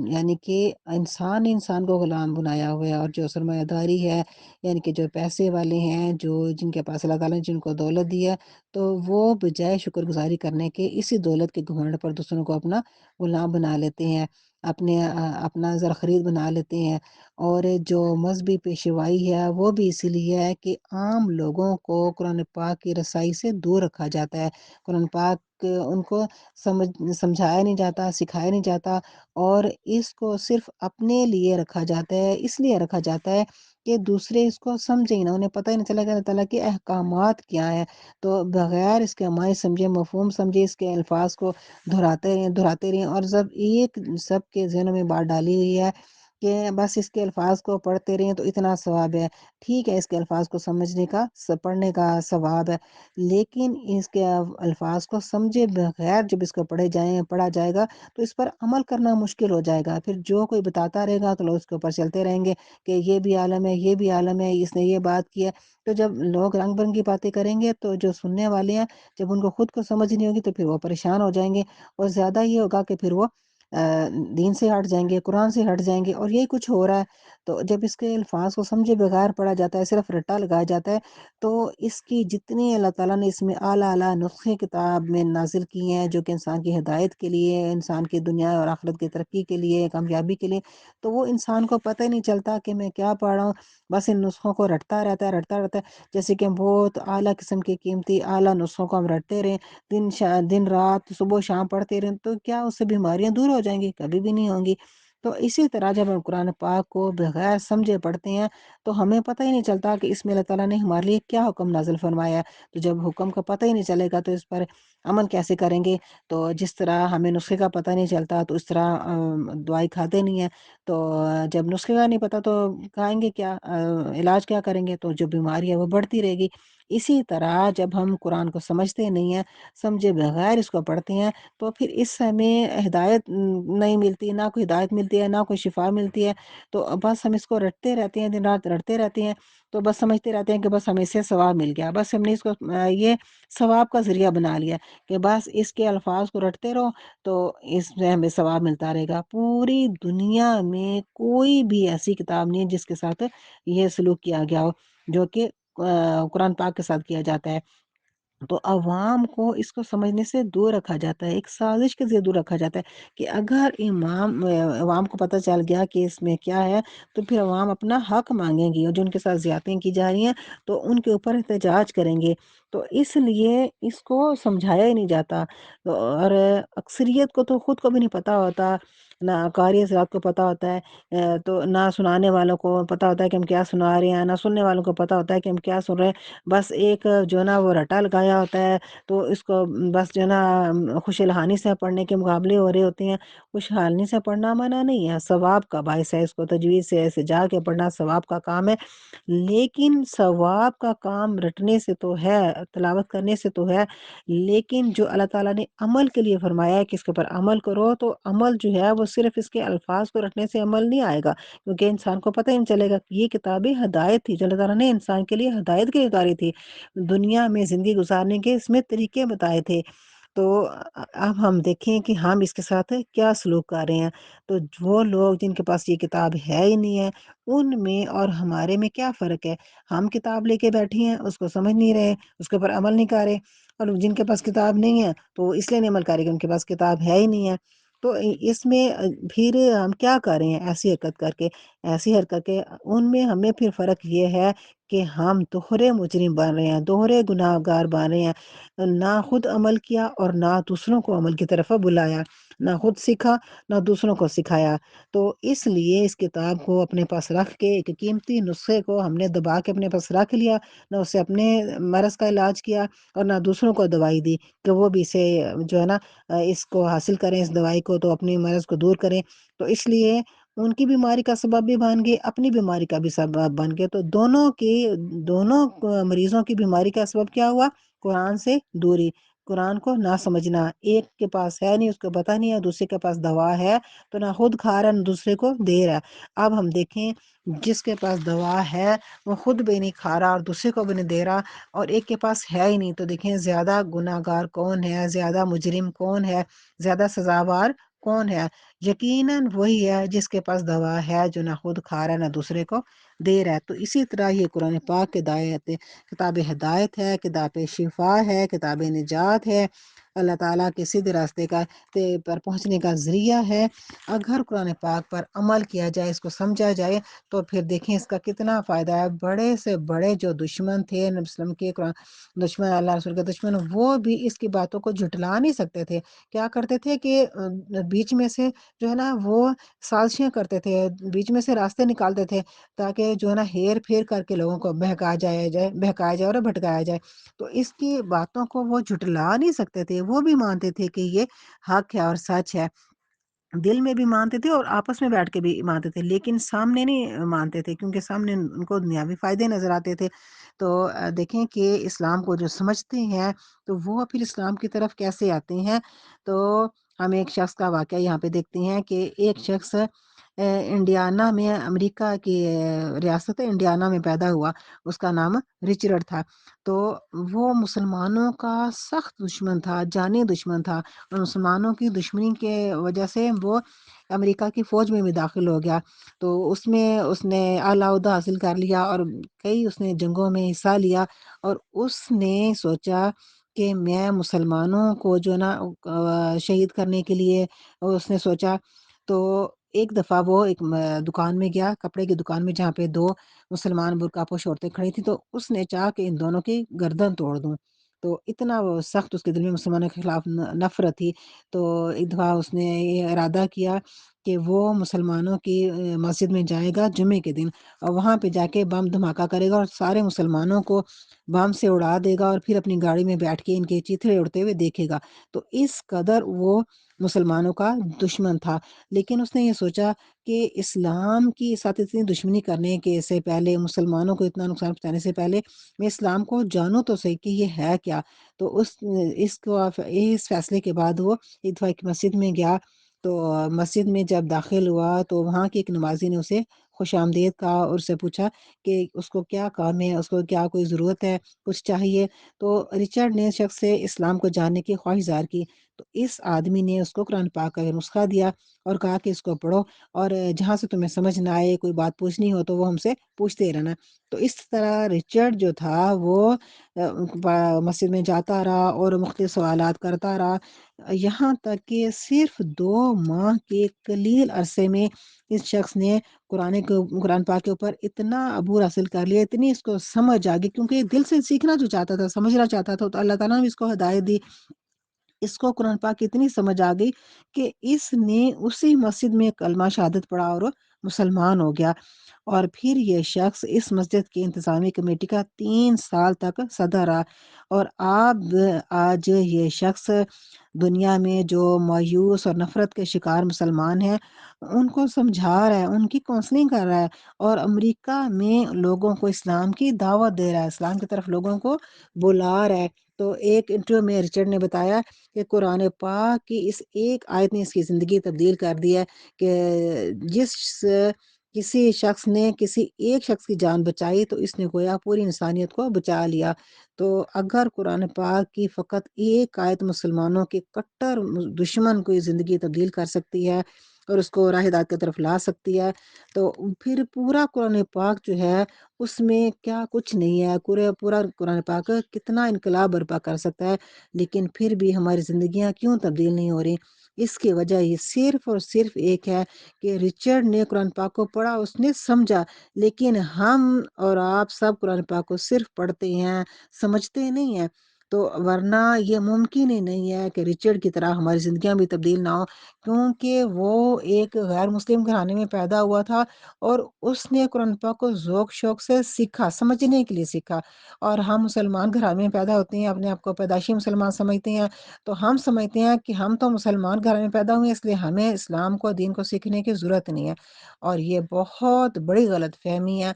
یعنی کہ انسان کو غلام بنایا ہوا ہے، اور جو سرمایہ داری ہے، یعنی کہ جو پیسے والے ہیں، جن کے پاس اللہ تعالیٰ نے جن کو دولت دی ہے، تو وہ بجائے شکر گزاری کرنے کے اسی دولت کے گھمنڈ پر دوسروں کو اپنا غلام بنا لیتے ہیں، اپنا زر خرید بنا لیتے ہیں۔ اور جو مذہبی پیشوائی ہے وہ بھی اسی لیے ہے کہ عام لوگوں کو قرآن پاک کی رسائی سے دور رکھا جاتا ہے، قرآن پاک ان کو سمجھایا نہیں جاتا، سکھایا نہیں جاتا، اور اس کو صرف اپنے لیے رکھا جاتا ہے، اس لیے رکھا جاتا ہے کہ دوسرے اس کو سمجھے ہی نہ، انہیں پتہ ہی نہیں چلا کہ اللہ تعالیٰ کے احکامات کیا ہیں، تو بغیر اس کے معنی سمجھے، مفہوم سمجھے، اس کے الفاظ کو دہراتے رہیں، اور سب کے ذہنوں میں بات ڈالی ہوئی ہے کہ بس اس کے الفاظ کو پڑھتے رہیں تو اتنا ثواب ہے۔ ٹھیک ہے، اس کے الفاظ کو سمجھنے کا، پڑھنے کا ثواب ہے، لیکن اس کے الفاظ کو سمجھے بغیر جب اس کو پڑھا جائے گا تو اس پر عمل کرنا مشکل ہو جائے گا۔ پھر جو کوئی بتاتا رہے گا تو لوگ اس کے اوپر چلتے رہیں گے کہ یہ بھی عالم ہے، یہ بھی عالم ہے، اس نے یہ بات کی ہے۔ تو جب لوگ رنگ برنگی باتیں کریں گے تو جو سننے والے ہیں، جب ان کو خود کو سمجھ نہیں ہوگی تو پھر وہ پریشان ہو جائیں گے، اور زیادہ یہ ہوگا کہ پھر وہ دین سے ہٹ جائیں گے، قرآن سے ہٹ جائیں گے، اور یہی کچھ ہو رہا ہے۔ تو جب اس کے الفاظ کو سمجھے بغیر پڑھا جاتا ہے، صرف رٹا لگایا جاتا ہے، تو اس کی جتنی اللہ تعالیٰ نے اس میں اعلیٰ اعلیٰ نسخے کتاب میں نازل کی ہیں، جو کہ انسان کی ہدایت کے لیے، انسان کی دنیا اور آخرت کی ترقی کے لیے، کامیابی کے لیے، تو وہ انسان کو پتہ ہی نہیں چلتا کہ میں کیا پڑھ رہا ہوں، بس ان نسخوں کو رٹتا رہتا ہے، جیسے کہ ہم بہت اعلیٰ قسم کے قیمتی اعلیٰ نسخوں کو ہم رٹتے رہیں، دن رات صبح و شام پڑھتے رہیں، تو کیا اس سے بیماریاں دور ہو جائیں گی؟ کبھی بھی نہیں ہوں گی۔ تو اسی طرح جب ہم قرآن پاک کو بغیر سمجھے پڑھتے ہیں تو ہمیں پتہ ہی نہیں چلتا کہ اس میں اللہ تعالیٰ نے ہمارے لیے کیا حکم نازل فرمایا ہے۔ تو جب حکم کا پتہ ہی نہیں چلے گا تو اس پر عمل کیسے کریں گے؟ تو جس طرح ہمیں نسخے کا پتہ نہیں چلتا تو اس طرح دوائی کھاتے نہیں ہیں، تو جب نسخے کا نہیں پتہ تو کھائیں گے کیا، علاج کیا کریں گے؟ تو جو بیماری ہے وہ بڑھتی رہے گی۔ اسی طرح جب ہم قرآن کو سمجھتے نہیں ہیں، سمجھے بغیر اس کو پڑھتے ہیں، تو پھر اس سے ہمیں ہدایت نہیں ملتی، نہ کوئی ہدایت ملتی ہے، نہ کوئی شفا ملتی ہے۔ تو بس ہم اس کو رٹتے رہتے ہیں، دن رات رٹتے رہتے ہیں، تو بس سمجھتے رہتے ہیں کہ بس ہمیں اس سے ثواب مل گیا، بس ہم نے اس کو یہ ثواب کا ذریعہ بنا لیا کہ بس اس کے الفاظ کو رٹتے رہو تو اس میں ہمیں ثواب ملتا رہے گا۔ پوری دنیا میں کوئی بھی ایسی کتاب نہیں ہے جس کے ساتھ یہ سلوک کیا گیا ہو جو کہ قرآن پاک کے ساتھ کیا جاتا ہے۔ تو عوام کو اس کو سمجھنے سے دور رکھا جاتا ہے، ایک سازش کے ذریعے دور رکھا جاتا ہے کہ اگر عوام کو پتہ چل گیا کہ اس میں کیا ہے تو پھر عوام اپنا حق مانگیں گی، اور جو ان کے ساتھ زیادتیاں کی جا رہی ہیں تو ان کے اوپر احتجاج کریں گے۔ تو اس لیے اس کو سمجھایا ہی نہیں جاتا، اور اکثریت کو تو خود کو بھی نہیں پتہ ہوتا، نہ قاری حضرات کو پتہ ہوتا ہے، تو نہ سنانے والوں کو پتہ ہوتا ہے کہ ہم کیا سنا رہے ہیں، نہ سننے والوں کو پتہ ہوتا ہے کہ ہم کیا سن رہے ہیں۔ بس ایک جو ہے نا وہ رٹا لگایا ہوتا ہے، تو اس کو بس جو ہے نا خوش الحانی سے پڑھنے کے مقابلے ہو رہے ہوتے ہیں۔ خوش الحانی سے پڑھنا منع نہیں ہے، ثواب کا باعث ہے، اس کو تجوید سے ایسے جا کے پڑھنا ثواب کا کام ہے، لیکن ثواب کا کام رٹنے سے تو ہے، تلاوت کرنے سے تو ہے، لیکن جو اللہ تعالیٰ نے عمل کے لیے فرمایا ہے کہ اس کے اوپر عمل کرو، تو عمل جو ہے وہ صرف اس کے الفاظ کو رٹنے سے عمل نہیں آئے گا، کیونکہ انسان کو پتہ ہی نہیں چلے گا کہ یہ کتابیں ہدایت تھی، جو اللہ تعالیٰ نے انسان کے لیے ہدایت کے لیے اتاری تھی، دنیا میں زندگی گزارنے کے اس میں طریقے بتائے تھے۔ تو اب ہم دیکھیں کہ ہم اس کے ساتھ کیا سلوک کر رہے ہیں۔ تو وہ لوگ جن کے پاس یہ کتاب ہے ہی نہیں ہے، ان میں اور ہمارے میں کیا فرق ہے؟ ہم کتاب لے کے بیٹھے ہیں، اس کو سمجھ نہیں رہے، اس کے اوپر عمل نہیں کر رہے، اور جن کے پاس کتاب نہیں ہے تو وہ اس لیے نہیں عمل کر رہے کہ ان کے پاس کتاب ہے ہی نہیں ہے۔ تو اس میں پھر ہم کیا کر رہے ہیں ایسی حرکت کر کے؟ ایسی حرکت کے ان میں ہمیں پھر فرق یہ ہے کہ ہم دوہرے مجرم بن رہے ہیں، دوہرے گناہ گار بن رہے ہیں، نہ خود عمل کیا اور نہ دوسروں کو عمل کی طرف بلایا، نہ خود سیکھا نہ دوسروں کو سکھایا۔ تو اس لیے اس کتاب کو اپنے پاس رکھ کے، ایک قیمتی نسخے کو ہم نے دبا کے اپنے پاس رکھ لیا، نہ اسے اپنے مرض کا علاج کیا اور نہ دوسروں کو دوائی دی کہ وہ بھی اسے جو ہے نا اس کو حاصل کریں، اس دوائی کو، تو اپنی مرض کو دور کریں۔ تو اس لیے ان کی بیماری کا سبب بھی بن گئے، اپنی بیماری کا بھی سبب بن گئے، تو دونوں مریضوں کی بیماری کا سبب کیا ہوا؟ قرآن سے دوری، قرآن کو نہ سمجھنا۔ ایک کے پاس ہے نہیں، اس کو پتہ نہیں ہے، دوسرے کے پاس دوا ہے تو نہ خود کھا رہا ہے نہ دوسرے کو دے رہا ہے۔ اب ہم دیکھیں، جس کے پاس دوا ہے وہ خود بھی نہیں کھا رہا اور دوسرے کو بھی نہیں دے رہا، اور ایک کے پاس ہے ہی نہیں، تو دیکھیں زیادہ گناہ گار کون ہے، زیادہ مجرم کون ہے، زیادہ سزاوار کون ہے؟ یقیناً وہی ہے جس کے پاس دوا ہے، جو نہ خود کھا رہا ہے نہ دوسرے کو دے رہا ہے۔ تو اسی طرح یہ قرآن پاک کتاب ہدایت ہے، کتاب شفا ہے، کتاب نجات ہے، اللہ تعالیٰ کے سیدھے راستے پر پہنچنے کا ذریعہ ہے۔ اگر قرآن پاک پر عمل کیا جائے، اس کو سمجھا جائے، تو پھر دیکھیں اس کا کتنا فائدہ ہے۔ بڑے سے بڑے جو دشمن تھے نبی وسلم کے، دشمن، اللہ رسول کے دشمن، وہ بھی اس کی باتوں کو جھٹلا نہیں سکتے تھے۔ کیا کرتے تھے کہ بیچ میں سے جو ہے نا وہ سازشیں کرتے تھے، بیچ میں سے راستے نکالتے تھے تاکہ جو ہے نا ہیر پھیر کر کے لوگوں کو بہکایا جائے اور بھٹکایا جائے۔ تو اس کی باتوں کو وہ جھٹلا نہیں سکتے تھے، وہ بھی مانتے تھے کہ یہ حق ہے اور سچ ہے، دل میں بھی مانتے تھے اور آپس میں بیٹھ کے بھی مانتے تھے، لیکن سامنے نہیں مانتے تھے کیونکہ سامنے ان کو دنیاوی فائدے نظر آتے تھے۔ تو دیکھیں کہ اسلام کو جو سمجھتے ہیں تو وہ پھر اسلام کی طرف کیسے آتے ہیں۔ تو ہم ایک شخص کا واقعہ یہاں پہ دیکھتے ہیں کہ ایک شخص انڈیانا میں، امریکہ کی ریاست انڈیانا میں پیدا ہوا، اس کا نام رچرڈ تھا۔ تو وہ مسلمانوں کا سخت دشمن تھا، جانی دشمن تھا، اور مسلمانوں کی دشمنی کے وجہ سے وہ امریکہ کی فوج میں بھی داخل ہو گیا۔ تو اس نے اعلی عہدہ حاصل کر لیا اور کئی اس نے جنگوں میں حصہ لیا، اور اس نے سوچا کہ میں مسلمانوں کو جو نا شہید کرنے کے لیے اس نے سوچا۔ تو ایک دفعہ وہ ایک دکان میں گیا، کپڑے کی دکان میں، جہاں پہ دو مسلمان برقع پوش عورتیں کھڑی تھیں، تو اس نے چاہا کہ ان دونوں کی گردن توڑ دوں۔ تو اتنا وہ سخت اس کے دل میں مسلمانوں کے خلاف نفرت تھی۔ تو ایک دفعہ اس نے یہ ارادہ کیا کہ وہ مسلمانوں کی مسجد میں جائے گا جمعے کے دن، اور وہاں پہ جا کے بم دھماکہ کرے گا اور سارے مسلمانوں کو بم سے اڑا دے گا، اور پھر اپنی گاڑی میں بیٹھ کے ان کے چیتھڑے اڑتے ہوئے دیکھے گا۔ تو اس قدر وہ مسلمانوں کا دشمن تھا، لیکن اس نے یہ سوچا کہ اسلام کی ساتھ اتنی دشمنی کرنے کے سے پہلے، مسلمانوں کو اتنا نقصان پہنچانے سے پہلے، میں اسلام کو جانوں تو صحیح کہ یہ ہے کیا۔ تو اس فیصلے کے بعد وہ ایک دفعہ ایک مسجد میں گیا۔ تو مسجد میں جب داخل ہوا تو وہاں کے ایک نمازی نے اسے خوش آمدید کہا اور اس سے پوچھا کہ اس کو کیا کام ہے، اس کو کیا کوئی ضرورت ہے، کچھ چاہیے۔ تو رچرڈ نے اس شخص سے اسلام کو جاننے کی خواہش ظاہر کی۔ تو اس آدمی نے اس کو قرآن پاک کا نسخہ دیا اور کہا کہ اس کو پڑھو، اور جہاں سے تمہیں سمجھ نہ آئے، کوئی بات پوچھنی ہو تو وہ ہم سے پوچھتے رہنا۔ تو اس طرح رچرڈ جو تھا وہ مسجد میں جاتا رہا اور مختلف سوالات کرتا رہا، یہاں تک کہ صرف 2 ماہ کے قلیل عرصے میں اس شخص نے قرآن پاک کے اوپر اتنا عبور حاصل کر لیا، اتنی اس کو سمجھ آ گئی، کیونکہ یہ دل سے سیکھنا جو چاہتا تھا، سمجھنا چاہتا تھا، تو اللہ تعالیٰ نے بھی اس کو ہدایت دی۔ اس کو قرآن پاک کی اتنی سمجھ آ گئی کہ اس نے اسی مسجد میں کلمہ شہادت پڑھا اور مسلمان ہو گیا۔ اور پھر یہ شخص اس مسجد کی انتظامی کمیٹی کا 3 سال تک صدر رہا، اور آج یہ شخص دنیا میں جو مایوس اور نفرت کے شکار مسلمان ہیں ان کو سمجھا رہا ہے، ان کی کونسلنگ کر رہا ہے، اور امریکہ میں لوگوں کو اسلام کی دعوت دے رہا ہے، اسلام کی طرف لوگوں کو بلا رہا ہے۔ تو ایک انٹرویو میں رچرڈ نے بتایا کہ قرآن پاک کی اس ایک آیت نے اس کی زندگی تبدیل کر دی ہے، کہ جس کسی شخص نے کسی ایک شخص کی جان بچائی تو اس نے گویا پوری انسانیت کو بچا لیا۔ تو اگر قرآن پاک کی فقط ایک آیت مسلمانوں کے کٹر دشمن کو یہ زندگی تبدیل کر سکتی ہے اور اس کو راہ ہدایت کی طرف لا سکتی ہے، تو پھر پورا قرآن پاک جو ہے اس میں کیا کچھ نہیں ہے، پورا قرآن پاک کتنا انقلاب برپا کر سکتا ہے، لیکن پھر بھی ہماری زندگیاں کیوں تبدیل نہیں ہو رہی؟ اس کی وجہ یہ صرف اور صرف ایک ہے کہ رچرڈ نے قرآن پاک کو پڑھا، اس نے سمجھا، لیکن ہم اور آپ سب قرآن پاک کو صرف پڑھتے ہیں، سمجھتے نہیں ہیں۔ تو ورنہ یہ ممکن ہی نہیں ہے کہ رچرڈ کی طرح ہماری زندگیاں بھی تبدیل نہ ہو، کیونکہ وہ ایک غیر مسلم گھرانے میں پیدا ہوا تھا اور اس نے قرآن پاک کو ذوق شوق سے سیکھا، سمجھنے کے لیے سیکھا۔ اور ہم مسلمان گھرانے میں پیدا ہوتے ہیں، اپنے آپ کو پیدائشی مسلمان سمجھتے ہیں، تو ہم سمجھتے ہیں کہ ہم تو مسلمان گھرانے میں پیدا ہوئے، اس لیے ہمیں اسلام کو، دین کو سیکھنے کی ضرورت نہیں ہے، اور یہ بہت بڑی غلط فہمی ہے۔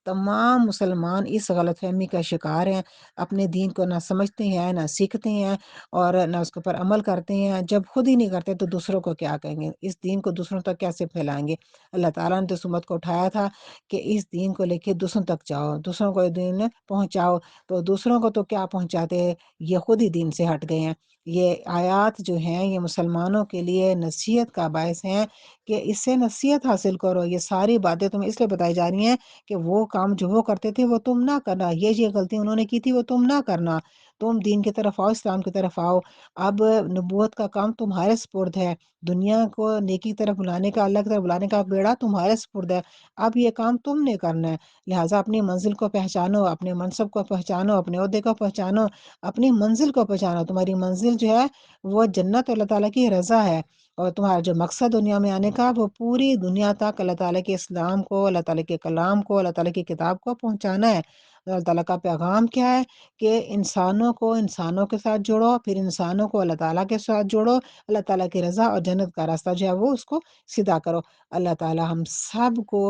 تمام مسلمان اس غلط فہمی کا شکار ہیں، اپنے دین کو نہ سمجھتے ہیں، نہ سیکھتے ہیں، اور نہ اس کے اوپر عمل کرتے ہیں۔ جب خود ہی نہیں کرتے تو دوسروں کو کیا کہیں گے؟ اس دین کو دوسروں تک کیسے پھیلائیں گے؟ اللہ تعالیٰ نے تو اس امت کو اٹھایا تھا کہ اس دین کو لے کے دوسروں تک جاؤ، دوسروں کو یہ دین پہنچاؤ، تو دوسروں کو تو کیا پہنچاتے ہیں، یہ خود ہی دین سے ہٹ گئے ہیں۔ یہ آیات جو ہیں یہ مسلمانوں کے لیے نصیحت کا باعث ہیں کہ اس سے نصیحت حاصل کرو۔ یہ ساری باتیں تمہیں اس لیے بتائی جا رہی ہیں کہ وہ کام جو وہ کرتے تھے وہ تم نہ کرنا، یہ غلطی انہوں نے کی تھی وہ تم نہ کرنا، تم دین کی طرف آؤ، اسلام کی طرف آؤ۔ اب نبوت کا کام تمہارے سپرد ہے، دنیا کو نیکی کی طرف بلانے کا، اللہ کی طرف بلانے کا بیڑا تمہارے سپرد ہے، اب یہ کام تم نے کرنا ہے۔ لہٰذا اپنی منزل کو پہچانو، اپنے منصب کو پہچانو، اپنے عہدے کو پہچانو، اپنی منزل کو پہچانو۔ تمہاری منزل جو ہے وہ جنت اور اللہ تعالیٰ کی رضا ہے، اور تمہارا جو مقصد دنیا میں آنے کا وہ پوری دنیا تک اللہ تعالیٰ کے اسلام کو، اللہ تعالیٰ کے کلام کو، اللہ تعالیٰ کی کتاب کو پہنچانا ہے۔ اللہ تعالیٰ کا پیغام کیا ہے کہ انسانوں کو انسانوں کے ساتھ جوڑو، پھر انسانوں کو اللہ تعالیٰ کے ساتھ جوڑو، اللہ تعالیٰ کی رضا اور جنت کا راستہ جو ہے وہ اس کو سیدھا کرو۔ اللہ تعالیٰ ہم سب کو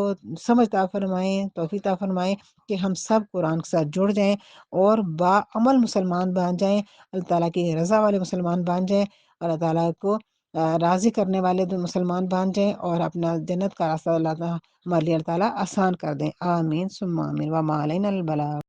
سمجھ عطا فرمائیں، توفیق عطا فرمائیں کہ ہم سب قرآن کے ساتھ جڑ جائیں اور باعمل مسلمان بن جائیں، اللہ تعالیٰ کی رضا والے مسلمان بن جائیں، اللہ تعالیٰ کو راضی کرنے والے مسلمان بن جائیں، اور اپنا جنت کا راستہ اللہ تعالیٰ ہمارے لیے اللہ تعالیٰ آسان کر دیں۔ آمین ثم آمین، وما علینا البلاغ۔